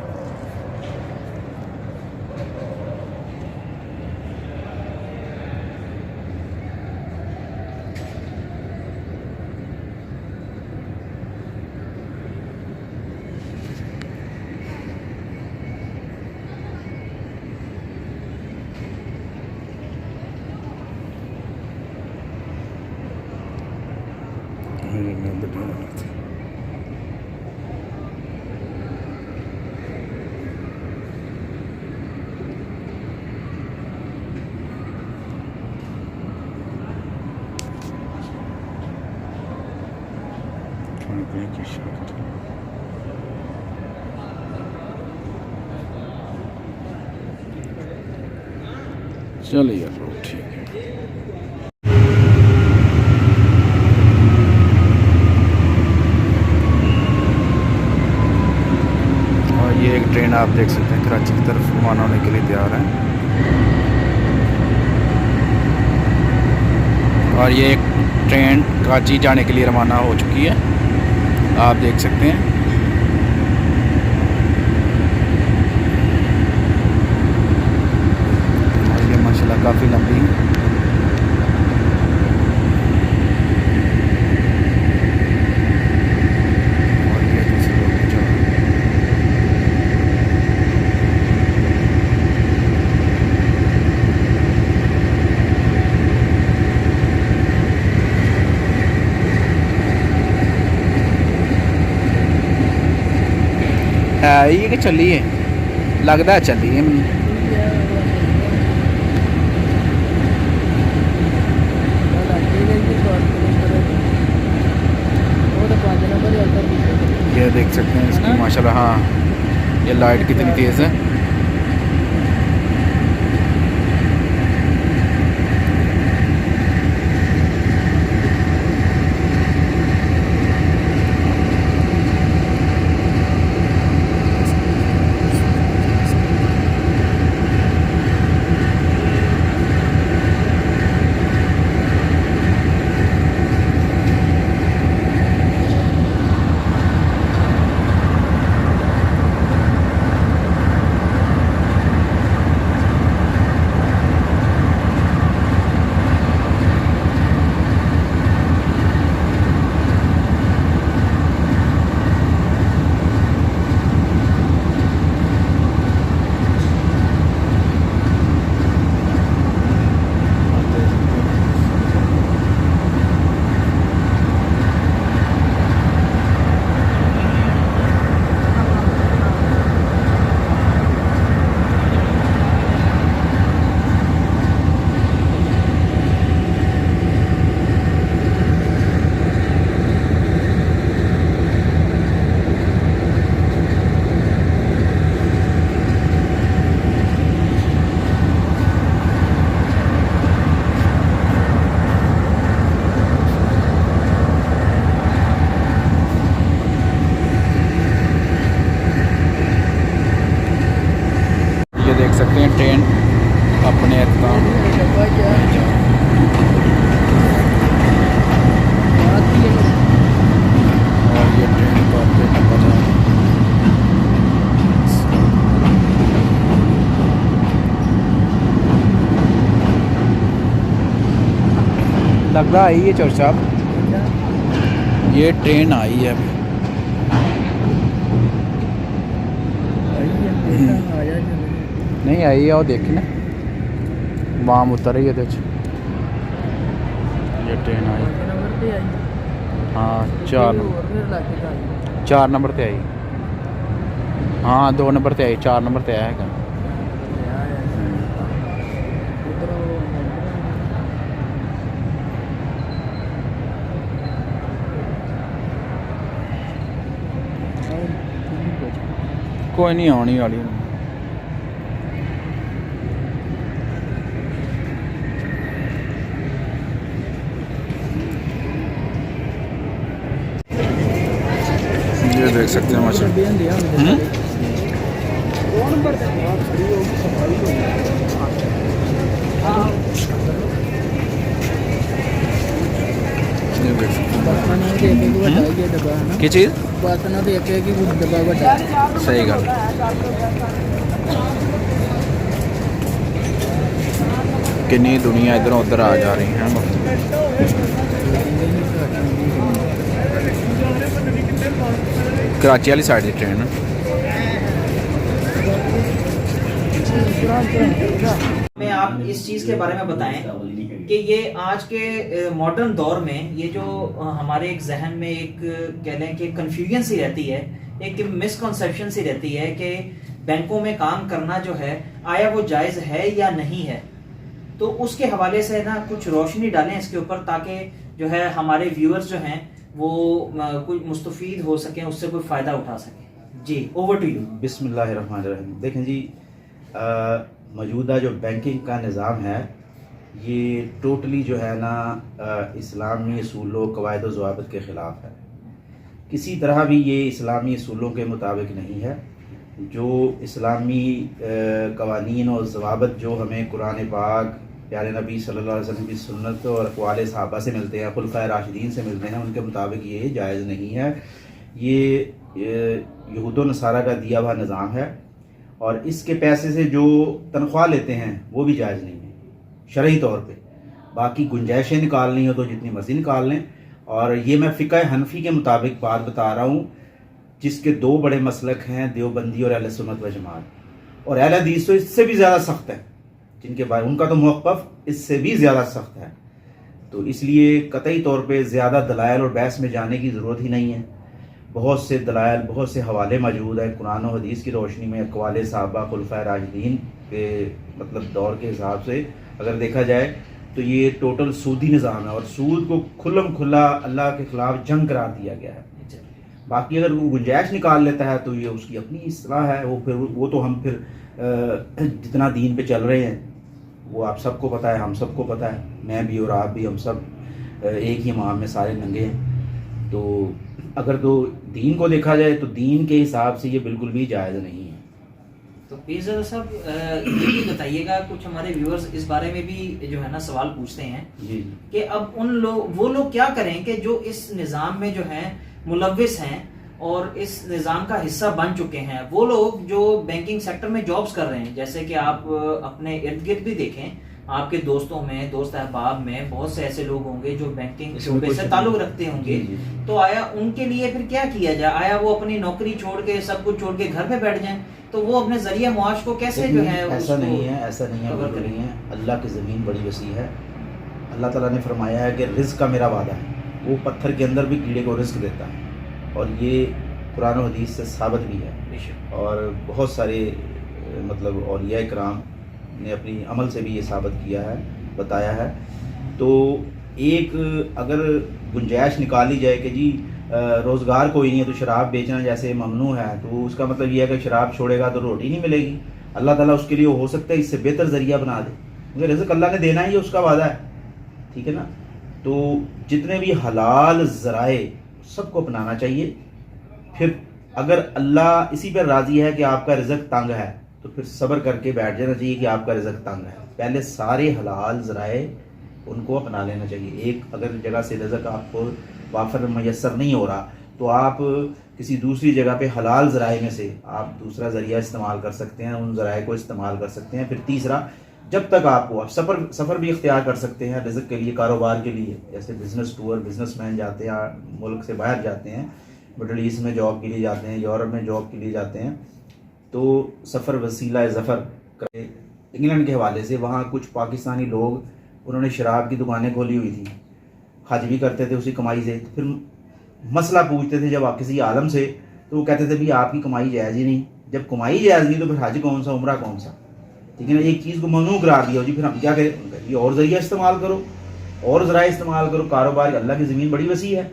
चलो यार ठीक है। और ये एक ट्रेन आप देख सकते हैं कराची की तरफ रवाना होने के लिए तैयार है। और ये एक ट्रेन कराची जाने के लिए रवाना हो चुकी है, आप देख सकते हैं। और ये माशाल्लाह काफ़ी लंबी है। और ये दूसरे लोग भी जा रहे हैं। है ये कि चली है, लगता है चली है मैनूं। ये देख सकते हैं इसकी माशाल्लाह। हाँ, ये लाइट कितनी तेज़ है। देख सकते हैं ट्रेन अपने एहतमाम। और ये ट्रेन को अपने डब्बा जा रहा है। लग रहा है ये चौर साहब, ये ट्रेन आई है अभी। नहीं आई है, वो देखी ना वाम उतर रही है। ये ट्रेन आई, हाँ 4 नंबर पे आई। हाँ 2 नंबर पे आई, 4 नंबर पे आएगा। कोई नहीं आने वाली। ये देख सकते हैं मछली। ये देख सकते हैं। क्या चीज़ बस ना तो एक है कि वो डब्बा बड़ा सही गल कितनी दुनिया इधरों उधर आ जा रही है कराची वाली साइड की ट्रेन में आप इस चीज़ के बारे में बताएं कि ये आज के मॉडर्न दौर में ये जो हमारे एक जहन में एक कह लें कि कन्फ्यूजन सी रहती है, एक मिसकंसेप्शन सी रहती है कि बैंकों में काम करना जो है आया वो जायज़ है या नहीं है, तो उसके हवाले से ना कुछ रोशनी डालें इसके ऊपर ताकि जो है हमारे व्यूअर्स जो हैं वो कोई मुस्तफीद हो सकें, उससे कोई फ़ायदा उठा सकें। जी ओवर टू यू। बिस्मिल्लाहिर्रहमानिर्रहीम। देखें जी, मौजूदा जो बैंकिंग का निज़ाम है ये टोटली जो है ना इस्लामी असूलों कवायद व ज़वाबित के ख़िलाफ़ है। किसी तरह भी ये इस्लामी असूलों के मुताबिक नहीं है। जो इस्लामी कवानीन और ज़वाबित जो हमें कुरान पाक प्यारे नबी सल्लल्लाहु अलैहि वसल्लम की सुन्नत और अक़वाल सहाबा से मिलते हैं, खुलफ़ाए राशिदीन से मिलते हैं, उनके मुताबिक ये जायज़ नहीं है। ये यहूद व नसारा का दिया हुआ निज़ाम है और इसके पैसे से जो तनख्वाह लेते हैं वो भी जायज़ नहीं है शरई तौर पे। बाकी गुंजाइशें निकालनी हो तो जितनी मर्ज़ी निकाल लें। और ये मैं फ़िक़्ह हनफ़ी के मुताबिक बात बता रहा हूँ, जिसके दो बड़े मसलक हैं, देवबंदी और अहले सुन्नत व जमात। और अहले हदीस तो इससे भी ज़्यादा सख्त है, जिनके बारे उनका तो मौक़िफ़ इससे भी ज़्यादा सख्त है। तो इसलिए कतई तौर पे ज़्यादा दलाइल और बहस में जाने की ज़रूरत ही नहीं है। बहुत से दलाइल, बहुत से हवाले मौजूद हैं कुरान और हदीस की रोशनी में, अक़वाल सहाबा, खुलफ़ाए राशिदीन के मतलब दौर के हिसाब से अगर देखा जाए तो ये टोटल सूदी निज़ाम है और सूद को खुल्लम खुल्ला अल्लाह के ख़िलाफ़ जंग करार दिया गया है। बाकी अगर वो गुंजाइश निकाल लेता है तो ये उसकी अपनी इस्लाह है। वो तो हम फिर जितना दीन पे चल रहे हैं वो आप सबको पता है, हम सबको पता है, मैं भी और आप भी, हम सब एक ही इमाम में सारे नंगे हैं। तो अगर तो दीन को देखा जाए तो दीन के हिसाब से ये बिल्कुल भी जायज़ नहीं है। तो पीज़ा साहब ये भी बताइएगा, कुछ हमारे व्यूअर्स इस बारे में भी जो है ना सवाल पूछते हैं जी कि अब वो लोग क्या करें कि जो इस निज़ाम में जो है मुलव्विस हैं और इस निज़ाम का हिस्सा बन चुके हैं, वो लोग जो बैंकिंग सेक्टर में जॉब्स कर रहे हैं, जैसे कि आप अपने इर्द गिर्द भी देखें, आपके दोस्तों में, दोस्त अहबाब में बहुत से ऐसे लोग होंगे जो बैंकिंग शोबे से ताल्लुक रखते होंगे। तो आया उनके लिए फिर क्या किया जाए? आया वो अपनी नौकरी छोड़ के, सब कुछ छोड़ के घर पे बैठ जाएं, तो वो अपने जरिए मुआश को कैसे जो है? ऐसा नहीं है, ऐसा नहीं है, बिल्कुल नहीं है। अल्लाह की ज़मीन बड़ी वसी है। अल्लाह ताला ने फरमाया है कि रिज़्क़ का मेरा वादा है, वो पत्थर के अंदर भी कीड़े को रिज़्क़ देता है और ये कुरान और हदीस से साबित भी है। और बहुत सारे मतलब औलिया इकराम ने अपनी अमल से भी ये साबित किया है, बताया है। तो एक अगर गुंजाइश निकाली जाए कि जी रोज़गार कोई नहीं है तो शराब बेचना जैसे ममनू है, तो उसका मतलब ये है कि शराब छोड़ेगा तो रोटी नहीं मिलेगी। अल्लाह ताला उसके लिए हो सकता है इससे बेहतर ज़रिया बना दे, क्योंकि रिज़्क़ अल्लाह ने देना ही है, उसका वादा है, ठीक है ना। तो जितने भी हलाल ज़राए सबको अपनाना चाहिए। फिर अगर अल्लाह इसी पर राज़ी है कि आपका रिज़्क़ तंग है तो फिर सब्र करके बैठ जाना चाहिए कि आपका रिज़्क़ तंग है। पहले सारे हलाल ज़राए उनको अपना लेना चाहिए। एक अगर जगह से रिज़्क़ आपको वाफर मैसर नहीं हो रहा तो आप किसी दूसरी जगह पे हलाल ज़राए में से आप दूसरा ज़रिया इस्तेमाल कर सकते हैं, उन ज़राए को इस्तेमाल कर सकते हैं। फिर तीसरा, जब तक आपको आप सफ़र भी इख्तियार कर सकते हैं रिज़्क़ के लिए, कारोबार के लिए। जैसे बिज़नेस टूर, बिज़नेसमैन जाते हैं, मुल्क से बाहर जाते हैं, मिडल ईस्ट में जॉब के लिए जाते हैं, यूरोप में जॉब के लिए जाते हैं, तो सफ़र वसीला ज़फ़र करे। इंग्लैंड के हवाले से वहाँ कुछ पाकिस्तानी लोग, उन्होंने शराब की दुकानें खोली हुई थी, हज भी करते थे उसी कमाई से। तो फिर मसला पूछते थे जब किसी आलम से, तो वो कहते थे भी आपकी कमाई जायज़ ही नहीं। जब कमाई जायज़ नहीं तो फिर हज कौन सा, उम्रा कौन सा, ठीक है ना। एक चीज़ को ममनू करार दिया जी, फिर हम क्या करें? ये और ज़रिया इस्तेमाल करो, और ज़राए इस्तेमाल करो। कारोबार, अल्लाह की ज़मीन बड़ी वसी है,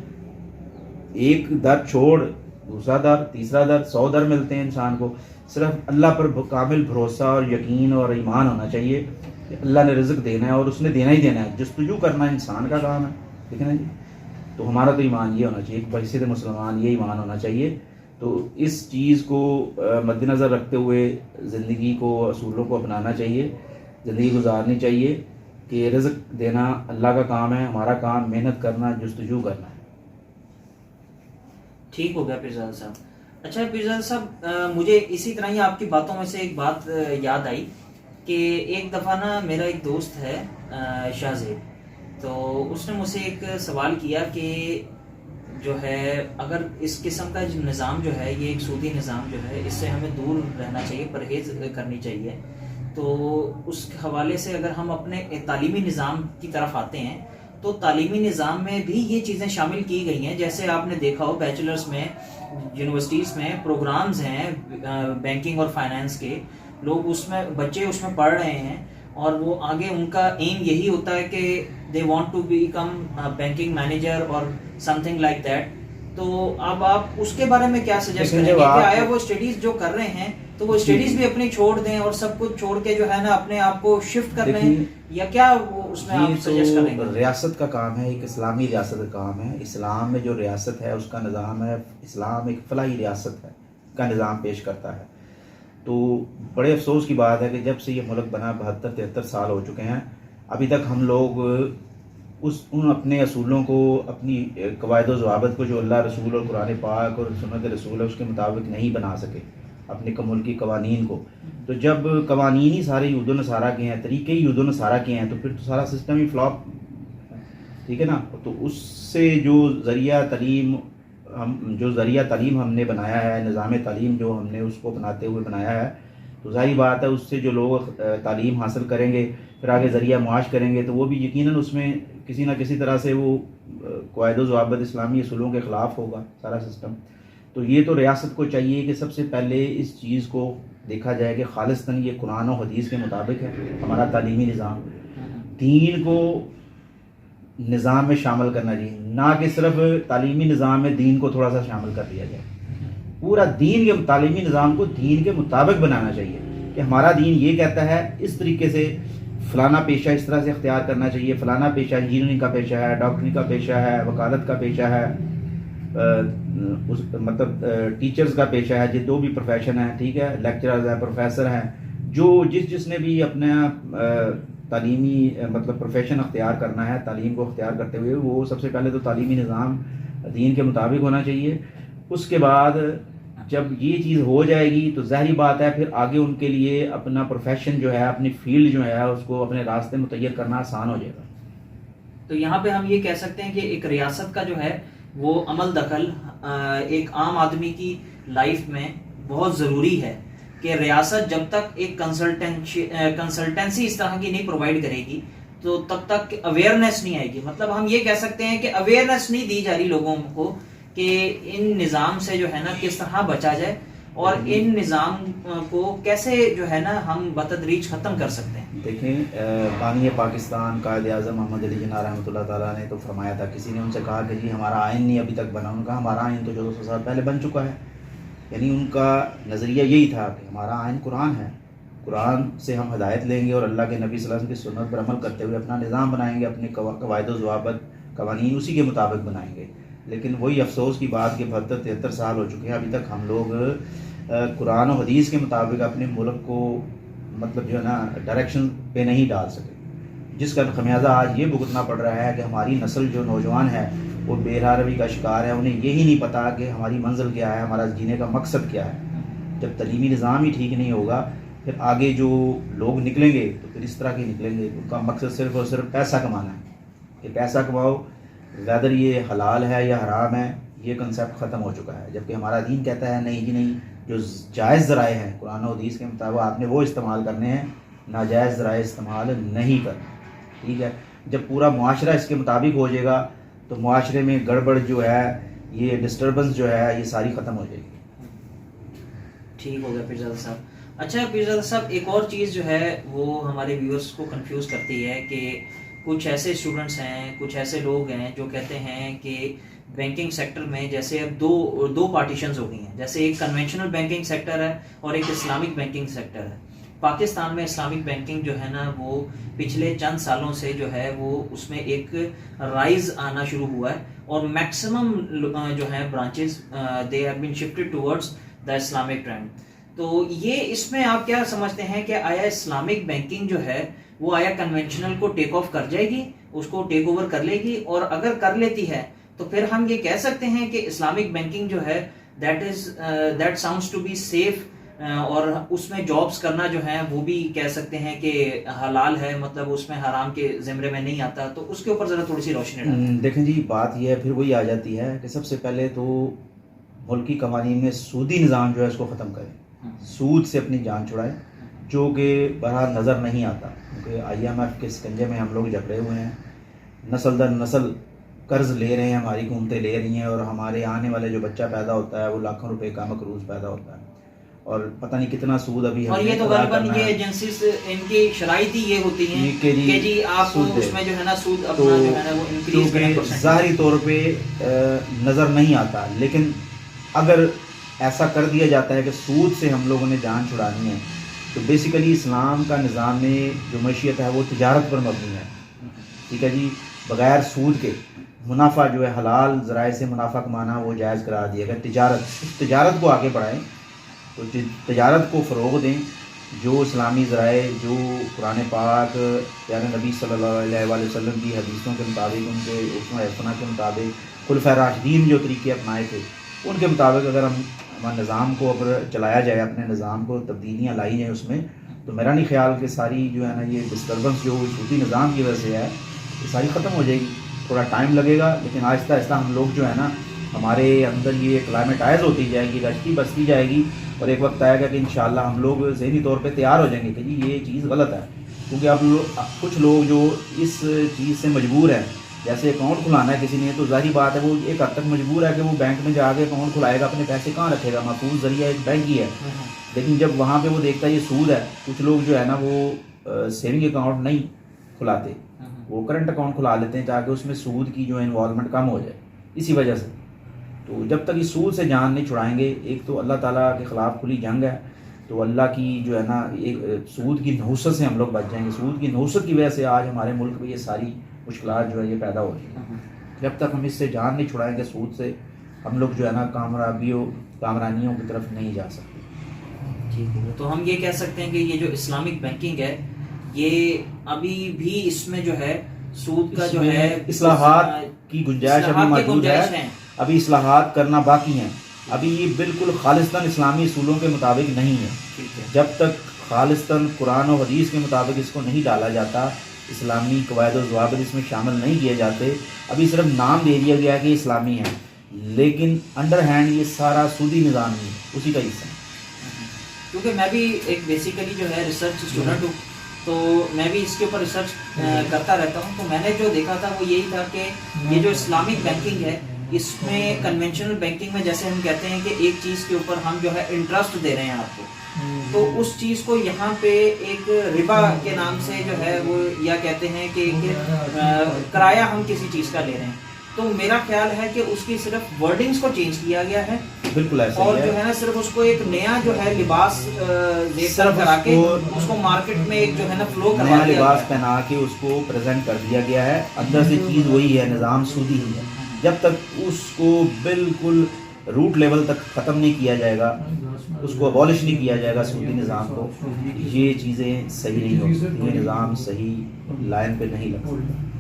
एक दर छोड़ दूसरा दर, तीसरा दर, 100 दर मिलते हैं इंसान को। सिर्फ अल्लाह पर कामिल भरोसा और यकीन और ईमान होना चाहिए कि अल्लाह ने रिज़्क़ देना है और उसने देना ही देना है। जस्तजू करना इंसान का काम है, ठीक है ना जी। तो हमारा तो ईमान ये होना चाहिए, एक बहसीत मुसलमान ये ईमान होना चाहिए। तो इस चीज़ को मद्देनज़र रखते हुए ज़िंदगी को, असूलों को अपनाना चाहिए, ज़िंदगी गुजारनी चाहिए कि रिज़्क़ देना अल्लाह का काम है, हमारा काम मेहनत करना, जस्तजू करना है। ठीक हो गया पीरजादा साहब। अच्छा पीरजादा साहब, मुझे इसी तरह ही आपकी बातों में से एक बात याद आई कि एक दफ़ा ना मेरा एक दोस्त है शाहजेब, तो उसने मुझसे एक सवाल किया कि जो है अगर इस किस्म का जो निज़ाम जो है, ये एक सूदी निज़ाम जो है, इससे हमें दूर रहना चाहिए, परहेज़ करनी चाहिए। तो उस हवाले से अगर हम अपने तालीमी निज़ाम की तरफ आते हैं तो तालीमी निज़ाम में भी ये चीज़ें शामिल की गई हैं। जैसे आपने देखा हो बैचलर्स में यूनिवर्सिटीज़ में प्रोग्राम्स हैं बैंकिंग और फाइनेंस के, लोग उसमें बच्चे उसमें पढ़ रहे हैं और वो आगे उनका एम यही होता है कि they want to become banking manager और समथिंग लाइक दैट। तो अब आप उसके बारे में क्या सजेस्ट लेकिन करेंगे जब कि आप- आया वो स्टडीज जो कर रहे हैं तो वो स्टडीज भी अपनी छोड़ दें और सब कुछ छोड़ के जो है ना अपने आप को शिफ्ट कर लें, देखिए, या क्या वो उसमें आप ये सजेस्ट तो करेंगे? रियासत का काम है, एक इस्लामी रियासत का काम है। इस्लाम में जो रियासत है उसका निज़ाम है, इस्लाम एक फलाही रियासत है का निज़ाम पेश करता है। तो बड़े अफसोस की बात है कि जब से ये मुल्क बना 72-73 साल हो चुके हैं, अभी तक हम लोग उन अपने असूलों को, अपनी कवायद व ज़वाबित को जो अल्लाह रसूल और कुरान पाक और सुन्नत रसूल है उसके मुताबिक नहीं बना सके, अपने मुल्की कवानीन को। तो जब कवानीन ही सारे यहूद व नसारा के हैं, तरीके ही यहूद व नसारा के हैं, तो फिर तो सारा सिस्टम ही फ्लॉप, ठीक है ना। तो उससे जो ज़रिया तालीम हमने बनाया है, निज़ाम तालीम जो हमने उसको बनाते हुए बनाया है, तो ज़ाहिर बात है उससे जो लोग तालीम हासिल करेंगे फिर आगे ज़रिया मुआश करेंगे, तो वो भी यकीनन उसमें किसी न किसी तरह से वो क़वाइद व ज़वाबित इस्लामी असूलों के ख़िलाफ़ होगा सारा सिस्टम। तो ये तो रियासत को चाहिए कि सबसे पहले इस चीज़ को देखा जाए कि खालिस्तन ये कुरान और हदीस के मुताबिक है हमारा तालीमी निज़ाम। दीन को निज़ाम में शामिल करना चाहिए, ना कि सिर्फ तालीमी निज़ाम में दीन को थोड़ा सा शामिल कर दिया जाए। पूरा दीन के तालीमी निज़ाम को दीन के मुताबिक बनाना चाहिए कि हमारा दीन ये कहता है इस तरीके से फ़लाना पेशा इस तरह से इख्तियार करना चाहिए, फ़लाना पेशा इंजीनियरिंग का पेशा है, डॉक्टरी का पेशा है, वकालत का पेशा है, टीचर्स का पेशा है, जो भी प्रोफेशन है, ठीक है, लेक्चरर्स हैं, प्रोफेसर हैं, जो जिसने भी अपना तालीमी प्रोफेशन अख्तियार करना है, तालीम को अख्तियार करते हुए वो सबसे पहले तो तालीमी निज़ाम दीन के मुताबिक होना चाहिए। उसके बाद जब ये चीज़ हो जाएगी तो ज़ाहिर बात है फिर आगे उनके लिए अपना प्रोफेशन जो है, अपनी फील्ड जो है, उसको अपने रास्ते मुतय्यर करना आसान हो जाएगा। तो यहाँ पे हम ये कह सकते हैं कि एक रियासत का जो है वो अमल दखल एक आम आदमी की लाइफ में बहुत ज़रूरी है कि रियासत जब तक एक कंसल्टेंसी इस तरह की नहीं प्रोवाइड करेगी तो तब तक अवेयरनेस नहीं आएगी। मतलब हम ये कह सकते हैं कि अवेयरनेस नहीं दी जा रही लोगों को कि इन निज़ाम से जो है ना किस तरह बचा जाए और इन निज़ाम को कैसे जो है ना हम बतदरीज ख़त्म कर सकते हैं। देखें, बानी पाकिस्तान कायद आज़म मोहम्मद अली जिन्ना रहमतुल्लाह ताला ने तो फरमाया था, किसी ने उनसे कहा कि जी हमारा आइन नहीं अभी तक बना। उनका हमारा आइन तो 1400 साल पहले बन चुका है। यानी उनका नज़रिया यही था कि हमारा आइन कुरान है, कुरान से हम हिदायत लेंगे और अल्लाह के नबी सल्लल्लाहु अलैहि वसल्लम की सुन्नत पर अमल करते हुए अपना निज़ाम बनाएंगे, अपने कवायद व ज़वाबित कवानीन उसी के मुताबिक बनाएंगे। लेकिन वही अफसोस की बात कि 72-73 साल हो चुके हैं, अभी तक हम लोग कुरान और हदीस के मुताबिक अपने मुल्क को जो है ना डायरेक्शन पे नहीं डाल सके, जिसका खमियाजा आज ये भुगतना पड़ रहा है कि हमारी नस्ल जो नौजवान है वो बेरारवी का शिकार है। उन्हें यही नहीं पता कि हमारी मंजिल क्या है, हमारा जीने का मकसद क्या है। जब तलीमी निज़ाम ही ठीक नहीं होगा फिर आगे जो लोग निकलेंगे तो फिर इस तरह के निकलेंगे, उनका मकसद सिर्फ और सिर्फ पैसा कमाना है कि पैसा कमाओ, वेदर ये हलाल है या हराम है ये कंसेप्ट ख़त्म हो चुका है। जबकि हमारा दीन कहता है नहीं जी नहीं, जो जायज़ ज़राए हैं कुरान और हदीस के मुताबिक आपने वो इस्तेमाल करने हैं, नाजायज़ ज़राए इस्तेमाल नहीं करना, ठीक है। जब पूरा मुआशरा इसके मुताबिक हो जाएगा तो मुआशरे में गड़बड़ जो है, ये डिस्टर्बेंस जो है, ये सारी ख़त्म हो जाएगी। ठीक हो गया पीरजादा साहब। अच्छा पीरजादा साहब, एक और चीज़ जो है वो हमारे व्यूअर्स को कंफ्यूज करती है कि कुछ ऐसे स्टूडेंट्स हैं, कुछ ऐसे लोग हैं जो कहते हैं कि बैंकिंग सेक्टर में जैसे अब दो पार्टीशंस हो गई हैं, जैसे एक कन्वेंशनल बैंकिंग सेक्टर है और एक इस्लामिक बैंकिंग सेक्टर है। पाकिस्तान में इस्लामिक बैंकिंग जो है ना वो पिछले चंद सालों से जो है वो उसमें एक राइज आना शुरू हुआ है और मैक्सिमम जो है branches they have been shifted towards the Islamic trend. तो ये इसमें आप क्या समझते हैं कि आया इस्लामिक बैंकिंग जो है वो आया कन्वेंशनल को टेक ऑफ कर जाएगी, उसको टेक ओवर कर लेगी, और अगर कर लेती है तो फिर हम ये कह सकते हैं कि इस्लामिक बैंकिंग जो है that sounds to be safe, और उसमें जॉब्स करना जो है वो भी कह सकते हैं कि हलाल है, मतलब उसमें हराम के ज़िम्रे में नहीं आता। तो उसके ऊपर ज़रा थोड़ी सी रोशनी डालें। देखें जी, बात यह है, फिर वही आ जाती है कि सबसे पहले तो मुल्की कवानीन में सूदी निज़ाम जो है इसको ख़त्म करें, सूद से अपनी जान छुड़ाएं, जो कि बहरहाल नज़र नहीं आता, क्योंकि IMF के शिकंजे में हम लोग जकड़े हुए हैं, नस्ल दर नस्ल कर्ज ले रहे हैं, हमारी हुकूमतें ले रही हैं, और हमारे आने वाले जो बच्चा पैदा होता है वो लाखों रुपए का मकरूज पैदा होता है, और पता नहीं कितना सूद अभी और ये तो गलबन ये एजेंसी इनकी शराइत ही ये होती हैं कि जी आप उसमें जो है ना सूद अपना जो है ना वो इंक्रीज करें। ज़ाहिरी तौर पे नज़र नहीं आता, लेकिन अगर ऐसा कर दिया जाता है कि सूद से हम लोगों ने जान छुड़ानी है, तो बेसिकली इस्लाम का निज़ाम में जो मईशत है वो तिजारत पर मबनी है। ठीक है जी, बग़ैर सूद के मुनाफा जो है, हलाल ज़राए से मुनाफा कमाना वो जायज़ करार दिया गया। तिजारत को आगे बढ़ाएं, तो तिजारत को फ़रोग़ दें, जो इस्लामी ज़राए, जो कुरान पाक प्यारे नबी सल्लल्लाहु अलैहि वसल्लम की हदीसों के मुताबिक, उनके उस्वा हसना के मुताबिक, खुलफ़ाए राशिदीन जो तरीके अपनाए थे उनके मुताबिक अगर हम हमारे निज़ाम को अगर चलाया जाए, अपने निज़ाम को तब्दीलियाँ लाई जाए उसमें, तो मेरा नहीं ख्याल कि सारी जो है ना ये डिस्टर्बेंस जो सूदी निज़ाम की वजह से है ये सारी ख़त्म हो जाएगी। थोड़ा टाइम लगेगा, लेकिन आहिस्ता आहिस्ता हम लोग जो है ना, हमारे अंदर ये क्लाइमेटाइज होती जाएगी, गश्ती बसती जाएगी, और एक वक्त आएगा कि इंशाल्लाह हम लोग ज़हनी तौर पे तैयार हो जाएंगे कि जी ये चीज़ गलत है। क्योंकि अब कुछ लोग जो इस चीज़ से मजबूर हैं, जैसे अकाउंट खुलाना है किसी ने, तो ज़ाहिर बात है वो एक हद तक मजबूर है कि वो बैंक में जाके अकाउंट खुलाएगा, अपने पैसे कहाँ रखेगा, महफूज ज़रिया एक बैंक ही है। लेकिन जब वहाँ पे वो देखता है ये सूद है, कुछ लोग जो है ना वो सेविंग अकाउंट नहीं खुलाते, वो करंट अकाउंट खुला लेते हैं ताकि उसमें सूद की जो इन्वॉल्वमेंट कम हो जाए। इसी वजह से तो जब तक इस सूद से जान नहीं छुड़ाएंगे, एक तो अल्लाह ताला के ख़िलाफ़ खुली जंग है, तो अल्लाह की जो है ना एक सूद की नहुसत से हम लोग बच जाएंगे। सूद की नहुसत की वजह से आज हमारे मुल्क में ये सारी मुश्किलात जो है ये पैदा हो रही हैं। जब तक हम इससे जान नहीं छुड़ाएंगे सूद से, हम लोग जो है ना कामरानियों की तरफ नहीं जा सकते। ठीक है, तो हम ये कह सकते हैं कि ये जो इस्लामिक बैंकिंग है, ये अभी भी इसमें जो है सूद का जो है इस्लाहात की गुंजाइश अभी मौजूद है, अभी इस्लाहात करना बाकी हैं, अभी ये बिल्कुल खालिस्तन इस्लामी असूलों के मुताबिक नहीं है। जब तक खालिस्तन कुरान और हदीस के मुताबिक इसको नहीं डाला जाता, इस्लामी कवायद और ज़वाबित इसमें शामिल नहीं किए जाते, अभी सिर्फ नाम दे दिया गया कि इस्लामी है, लेकिन अंडर हैंड ये सारा सूदी निज़ाम ही उसी का हिस्सा है। क्योंकि मैं भी एक बेसिकली जो है रिसर्च स्टूडेंट हूँ, तो मैं भी इसके ऊपर रिसर्च करता रहता हूँ। तो मैंने जो देखा था वो यही था कि ये जो इस्लामिक बैंकिंग है, इसमें कन्वेंशनल बैंकिंग में जैसे हम कहते हैं कि एक चीज़ के ऊपर हम जो है इंटरेस्ट दे रहे हैं आपको, तो उस चीज़ को यहाँ पे एक रिबा के नाम से जो है वो या कहते हैं कि किराया हम किसी चीज़ का ले रहे हैं। तो मेरा ख्याल है कि उसकी सिर्फ वर्डिंग्स को चेंज किया गया है, बिल्कुल ऐसा और जो है ना सिर्फ उसको एक नया जो है लिबास करा के उसको मार्केट में एक जो है ना फ्लो करवा नया लिबास पहना के उसको प्रेजेंट कर दिया गया है। अंदर से चीज़ वही है, निज़ाम सूदी ही है। जब तक उसको बिल्कुल रूट लेवल तक ख़त्म नहीं किया जाएगा, उसको अबॉलिश नहीं किया जाएगा सूदी निज़ाम को, ये चीज़ें सही नहीं हो सकती, ये निज़ाम सही लाइन पे नहीं लग सकता।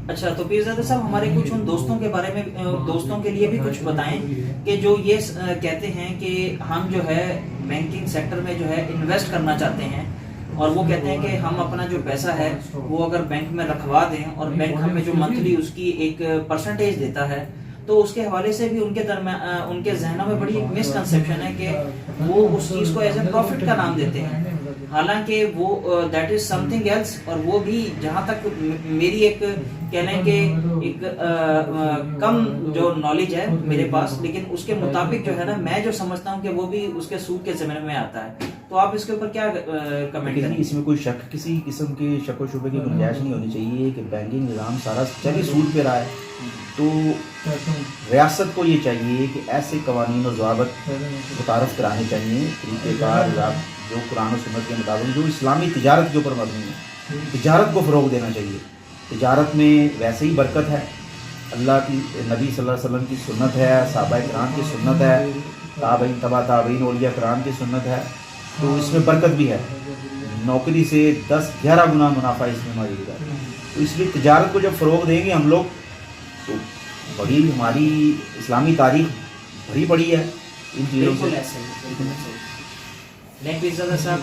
अच्छा, तो पीरज़ादा साहब हमारे कुछ उन दोस्तों के बारे में, दोस्तों के लिए भी कुछ बताएं कि जो ये कहते हैं कि हम जो है बैंकिंग सेक्टर में जो है इन्वेस्ट करना चाहते हैं, और वो कहते हैं कि हम अपना जो पैसा है वो अगर बैंक में रखवा दें और बैंक हमें जो मंथली उसकी एक परसेंटेज देता है, तो उसके हवाले से भी उनके दरमियान उनके जहनों में बड़ी एक मिसकंसेप्शन है कि वो उस चीज़ को एज ए प्रॉफिट का नाम देते हैं, हालांकि वो दैट इज समथिंग एल्स। और वो भी जहाँ तक मेरी एक कह लें कि एक कम जो नॉलेज है मेरे पास, लेकिन उसके मुताबिक जो है ना मैं जो समझता हूँ कि वो भी उसके सूद के ज़मीन में आता है। तो आप इसके ऊपर क्या कमेंट करेंगे? इसमें कोई शक, किसी किस्म के शक व शुबे की गुंजाइश नहीं होनी चाहिए कि बैंकिंग निज़ाम सारा चलिए सूद पे रहा है, तो रियासत को ये चाहिए कि ऐसे कवानीन और ज़वाबित मुतारफ़ कराने चाहिए, तरीक़ेकार जो कुरान और सुन्नत के मुताबिक, जो इस्लामी तिजारत के ऊपर मबनी है, तिजारत को फ़रोग़ देना चाहिए। तिजारत में वैसे ही बरकत है, अल्लाह की नबी सल्लल्लाहु अलैहि वसल्लम की सुन्नत है, सहाबाए किराम की सुन्नत है, ताबईन तबा ताबईन औलिया किराम की सुन्नत है, तो इसमें बरकत भी है। नौकरी से 10-11 गुना मुनाफा इसमें मौजूद है। तो इसलिए तिजारत को जब फ़रोग़ देंगे हम लोग, तो बड़ी हमारी इस्लामी तारीख भरी पड़ी है इन चीज़ों बिल्कुल से। ऐसे ही, बिल्कुल ऐसे ही। लेकिन पिज़्ज़ा साहब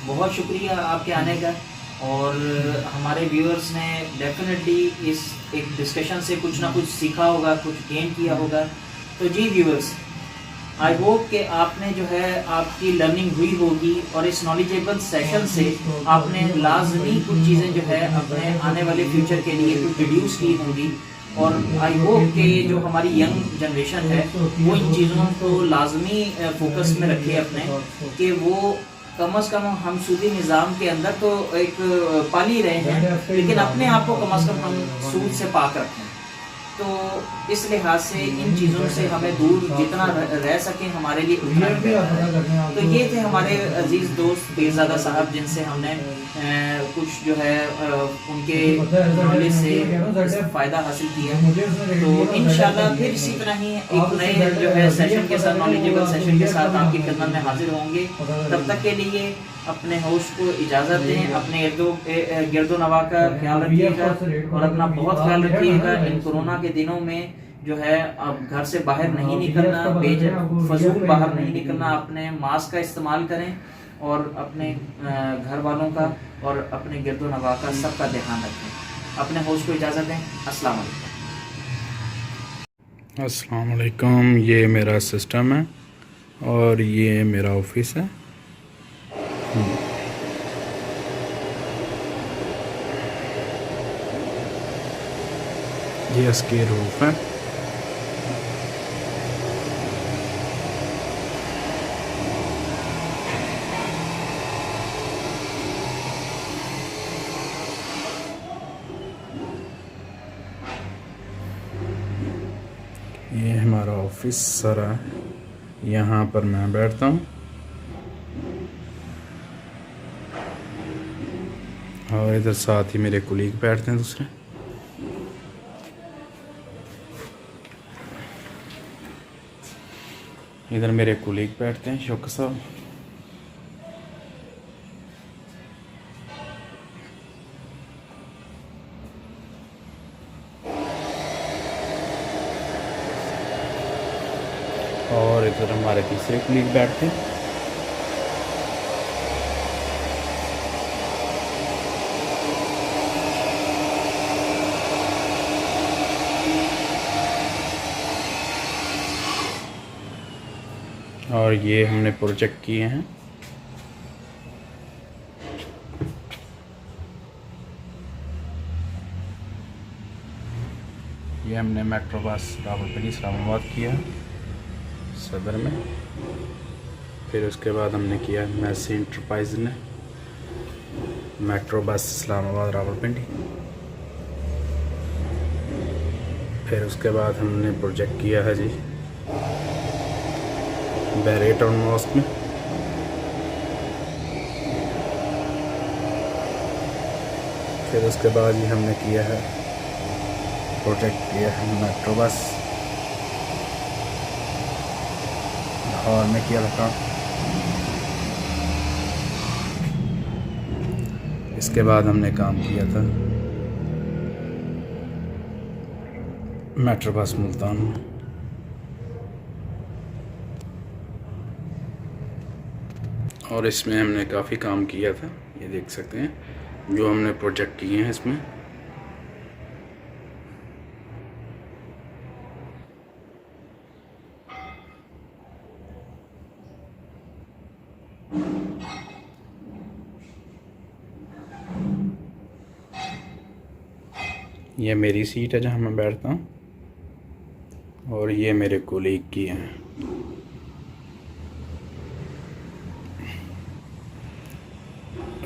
बहुत शुक्रिया आपके आने का, और हमारे व्यूअर्स ने डेफिनेटली इस एक डिस्कशन से कुछ ना कुछ सीखा होगा, कुछ गेन किया होगा। तो जी व्यूअर्स, आई होप कि आपने जो है आपकी लर्निंग हुई होगी, और इस नॉलेजेबल सेशन से आपने लाजमी कुछ चीज़ें जो है अपने आने वाले फ्यूचर के लिए कुछ डिड्यूस की होंगी। और आई होप कि जो हमारी यंग जनरेशन है वो इन चीज़ों को लाजमी फोकस में रखे अपने, कि वो कम से कम हम सूदी निज़ाम के अंदर तो एक पाल ही रहे हैं, लेकिन अपने आप को कम से कम हम सूद से पाक रखें। तो इस लिहाज से इन चीज़ों से हमें दूर जितना रह सकें हमारे लिए उतना ही बेहतर है। तो ये थे हमारे अजीज़ दोस्त पीरज़ादा साहब, जिनसे हमने कुछ जो है उनके नॉलेज से फ़ायदा हासिल किया। तो इंशाल्लाह फिर इसी तरह ही एक नए जो है सेशन के साथ, नॉलेजेबल सेशन के साथ आपकी खिदमत में हाजिर होंगे। तब तक के लिए अपने होस्ट को इजाज़त दें, अपने गिरदो नवा का ख्याल रखिएगा और अपना बहुत ख्याल रखिएगा। इन कोरोना के दिनों में जो है अब घर से बाहर नहीं निकलना, फजूल बाहर नहीं निकलना, अपने मास्क का इस्तेमाल करें और अपने घर वालों का और अपने गिरदो नवा का सबका ध्यान रखें। अपने होस्ट को इजाज़त दें। अस्सलाम वालेकुम। अस्सलाम वालेकुम। ये मेरा सिस्टम है और ये मेरा ऑफिस है। ये इसकी रूफ है। ये हमारा ऑफिस सारा है, यहाँ पर मैं बैठता हूँ और इधर साथ ही मेरे कुलीग बैठते हैं दूसरे। इधर मेरे कुलीग बैठते हैं, शौकत साहब। और इधर हमारे तीसरे कुलीग बैठते हैं। और ये हमने प्रोजेक्ट किए हैं। ये हमने मेट्रो बस रावलपिंडी इस्लामाबाद किया सदर में। फिर उसके बाद हमने किया मैसी इंटरप्राइज ने मेट्रो बस इस्लामाबाद रावलपिंडी। फिर उसके बाद हमने प्रोजेक्ट किया है जी बहरे टाउन मॉस्क में। फिर उसके बाद ये हमने किया है प्रोजेक्ट किया है मेट्रो बस लाहौर में किया था। इसके बाद हमने काम किया था मेट्रो बस मुल्तान में। और इसमें हमने काफ़ी काम किया था, ये देख सकते हैं जो हमने प्रोजेक्ट किए हैं इसमें। ये मेरी सीट है जहाँ मैं बैठता हूँ और ये मेरे कोलीग की है।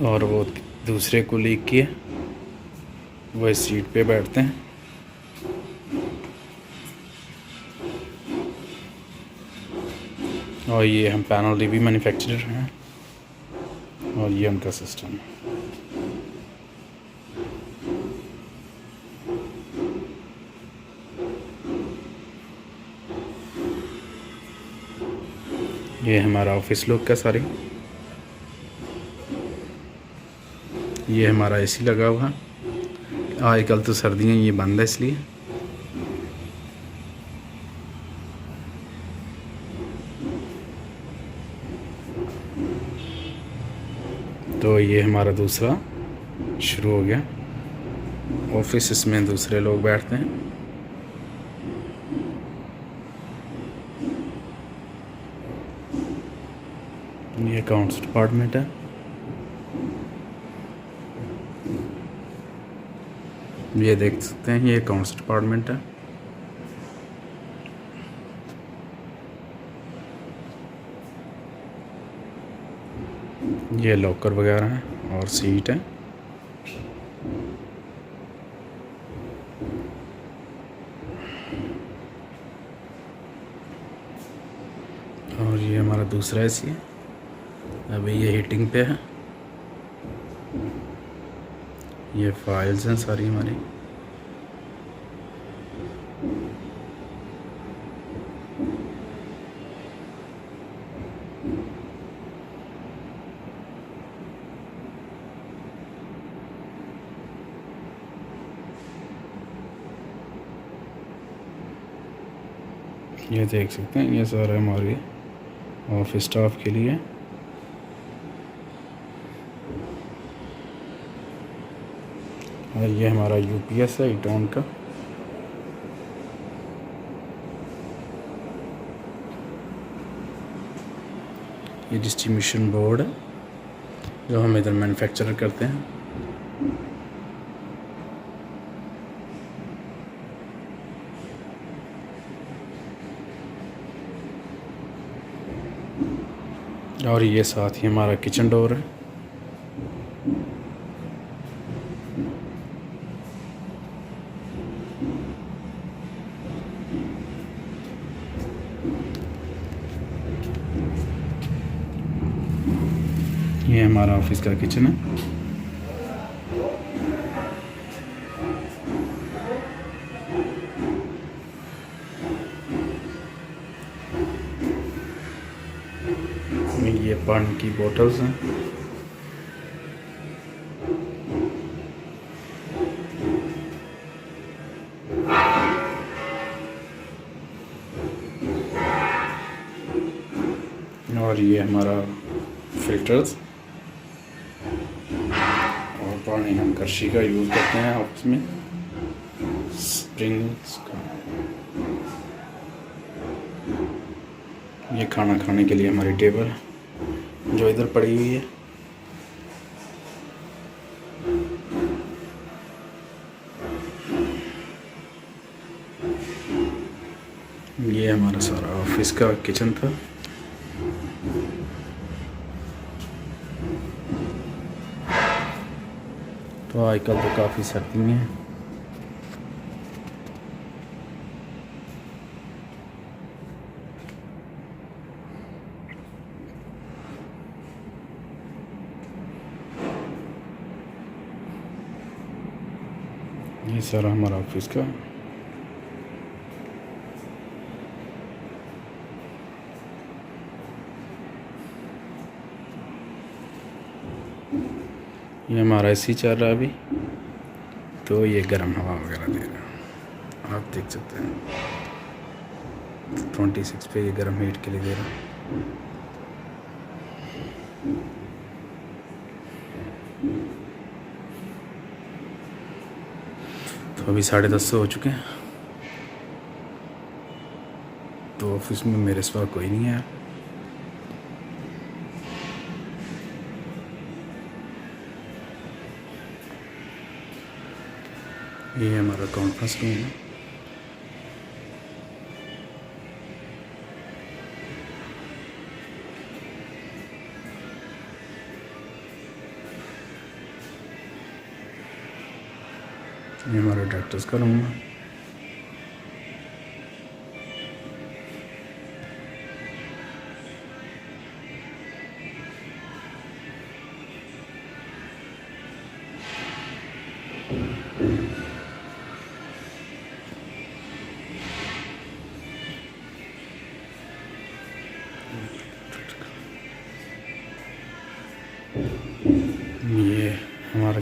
और वो दूसरे कोलीग की है, वो इस सीट पे बैठते हैं। और ये हम पैनल रीवी मैन्युफैक्चरर हैं और ये उनका सिस्टम है। ये हमारा ऑफिस लुक का सारी। ये हमारा एसी लगा हुआ है, आजकल तो सर्दियाँ ये बंद है इसलिए। तो ये हमारा दूसरा शुरू हो गया ऑफिस, इसमें दूसरे लोग बैठते हैं। ये अकाउंट्स डिपार्टमेंट है। ये देख सकते हैं, ये अकाउंट्स डिपार्टमेंट है। ये लॉकर वगैरह हैं और सीट है। और ये हमारा दूसरा एसी है, अभी ये हीटिंग पे है। ये फाइल्स हैं सारी हमारी। ये देख सकते हैं, ये सारा हमारे ऑफिस स्टाफ के लिए। और ये हमारा यूपीएस है इटॉन का। ये डिस्ट्रीब्यूशन बोर्ड है जो हम इधर मैन्युफैक्चर करते हैं। और ये साथ ही हमारा किचन डोर है। ये हमारा ऑफिस का किचन है। ये पानी की बोतल्स हैं। और ये हमारा फिल्टर्स और पानी हम करशी का यूज़ करते हैं ऑफिस में, स्प्रिंग्स का। ये खाना खाने के लिए हमारी टेबल है जो इधर पड़ी हुई है। ये हमारा सारा ऑफिस का किचन था। तो आजकल तो काफ़ी सर्दी है। ये सारा हमारा ऑफिस का। ये हमारा एसी चल रहा है अभी, तो ये गर्म हवा वगैरह दे रहा है, आप देख सकते हैं। 26 पे ये गर्म हीट के लिए दे रहा है। तो अभी 10:30 हो चुके हैं। तो ऑफिस में मेरे सिवा कोई नहीं है। ये हमारा कॉन्फ्रेंस रूम है। ये हमारा डायरेक्टर्स का रूम है। ये हमारा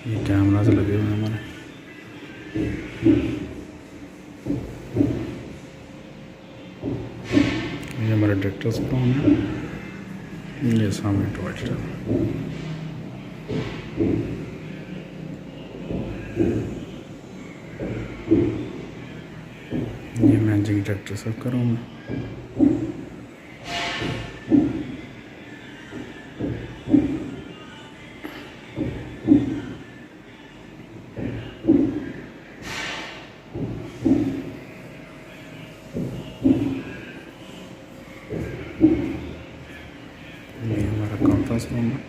ये कैमराज लगे हुए हैं हमारे। ये हमारे डायरेक्टर्स रूम है, ये सामने टॉयलेट है। ये मैनेजिंग डायरेक्टर साहब का रूम है। ये हमारा कॉन्फ्रेंस रूम है।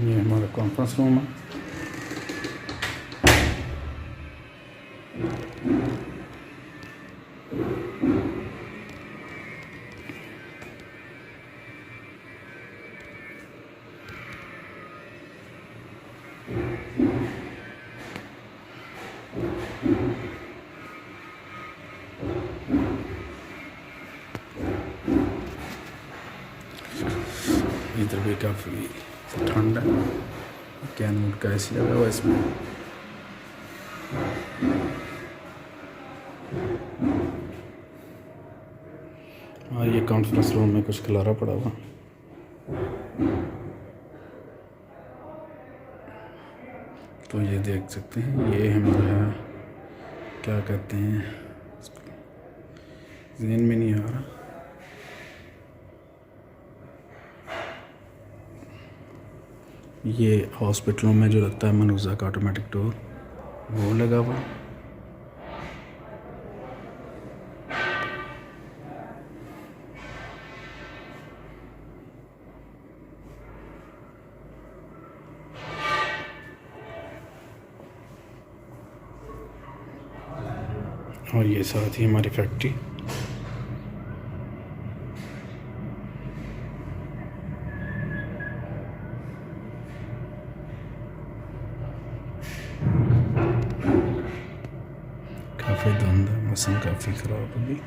ये हमारा कॉन्फ्रेंस रूम है। इधर भी काफ़ी ठंड है। कैनवुड का ऐसी लगा हुआ इसमें। और ये कॉन्फ्रेंस रूम में कुछ खलारा पड़ा हुआ। तो ये देख सकते हैं, ये हमारा क्या कहते हैं, ज़हन में नहीं आ रहा। ये हॉस्पिटलों में जो लगता है मनुजा का ऑटोमेटिक डोर, वो लगा हुआ। और ये साथ ही हमारी फैक्ट्री। काफ़ी धुंध है, मौसम काफ़ी ख़राब होगी।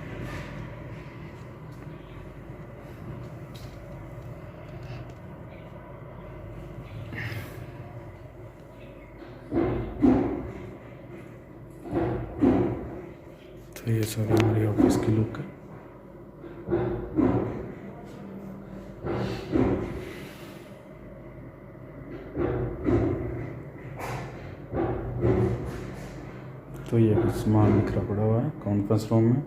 तो ये सारी हमारी ऑफिस की लुक है। तो ये कुछ सामान बिखरा पड़ा हुआ है कॉन्फ्रेंस रूम में।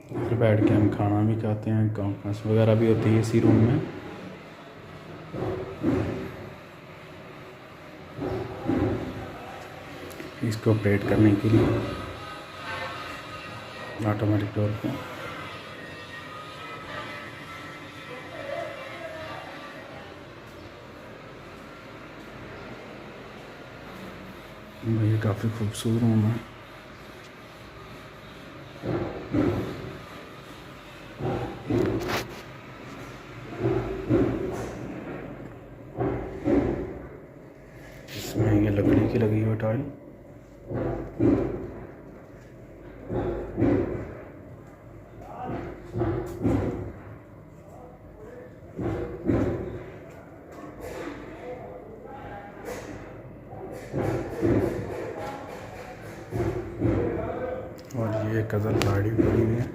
फिर बैठ के हम खाना भी खाते हैं, कॉन्फ्रेंस वगैरह भी होती है इसी रूम में। इसको ऑपरेट करने के लिए ऑटोमेटिक डोर को ये काफ़ी खूबसूरत रूम है। इसमें ये लकड़ी की लगी हुई टाइल। और ये कज़ल गाड़ी पड़ी हुई है।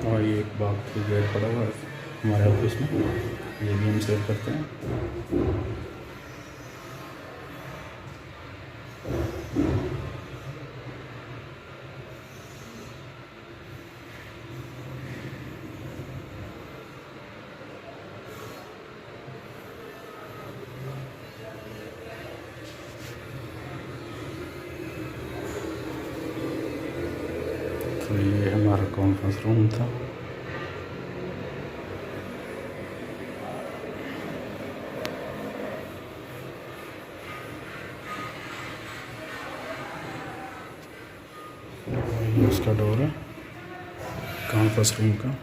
और ये एक बाग की गेट पड़ा हुआ है हमारे ऑफिस में, ये भी हम सेल करते हैं। हमारा कॉन्फ्रेंस रूम था। ये उसका डोर है कॉन्फ्रेंस रूम का।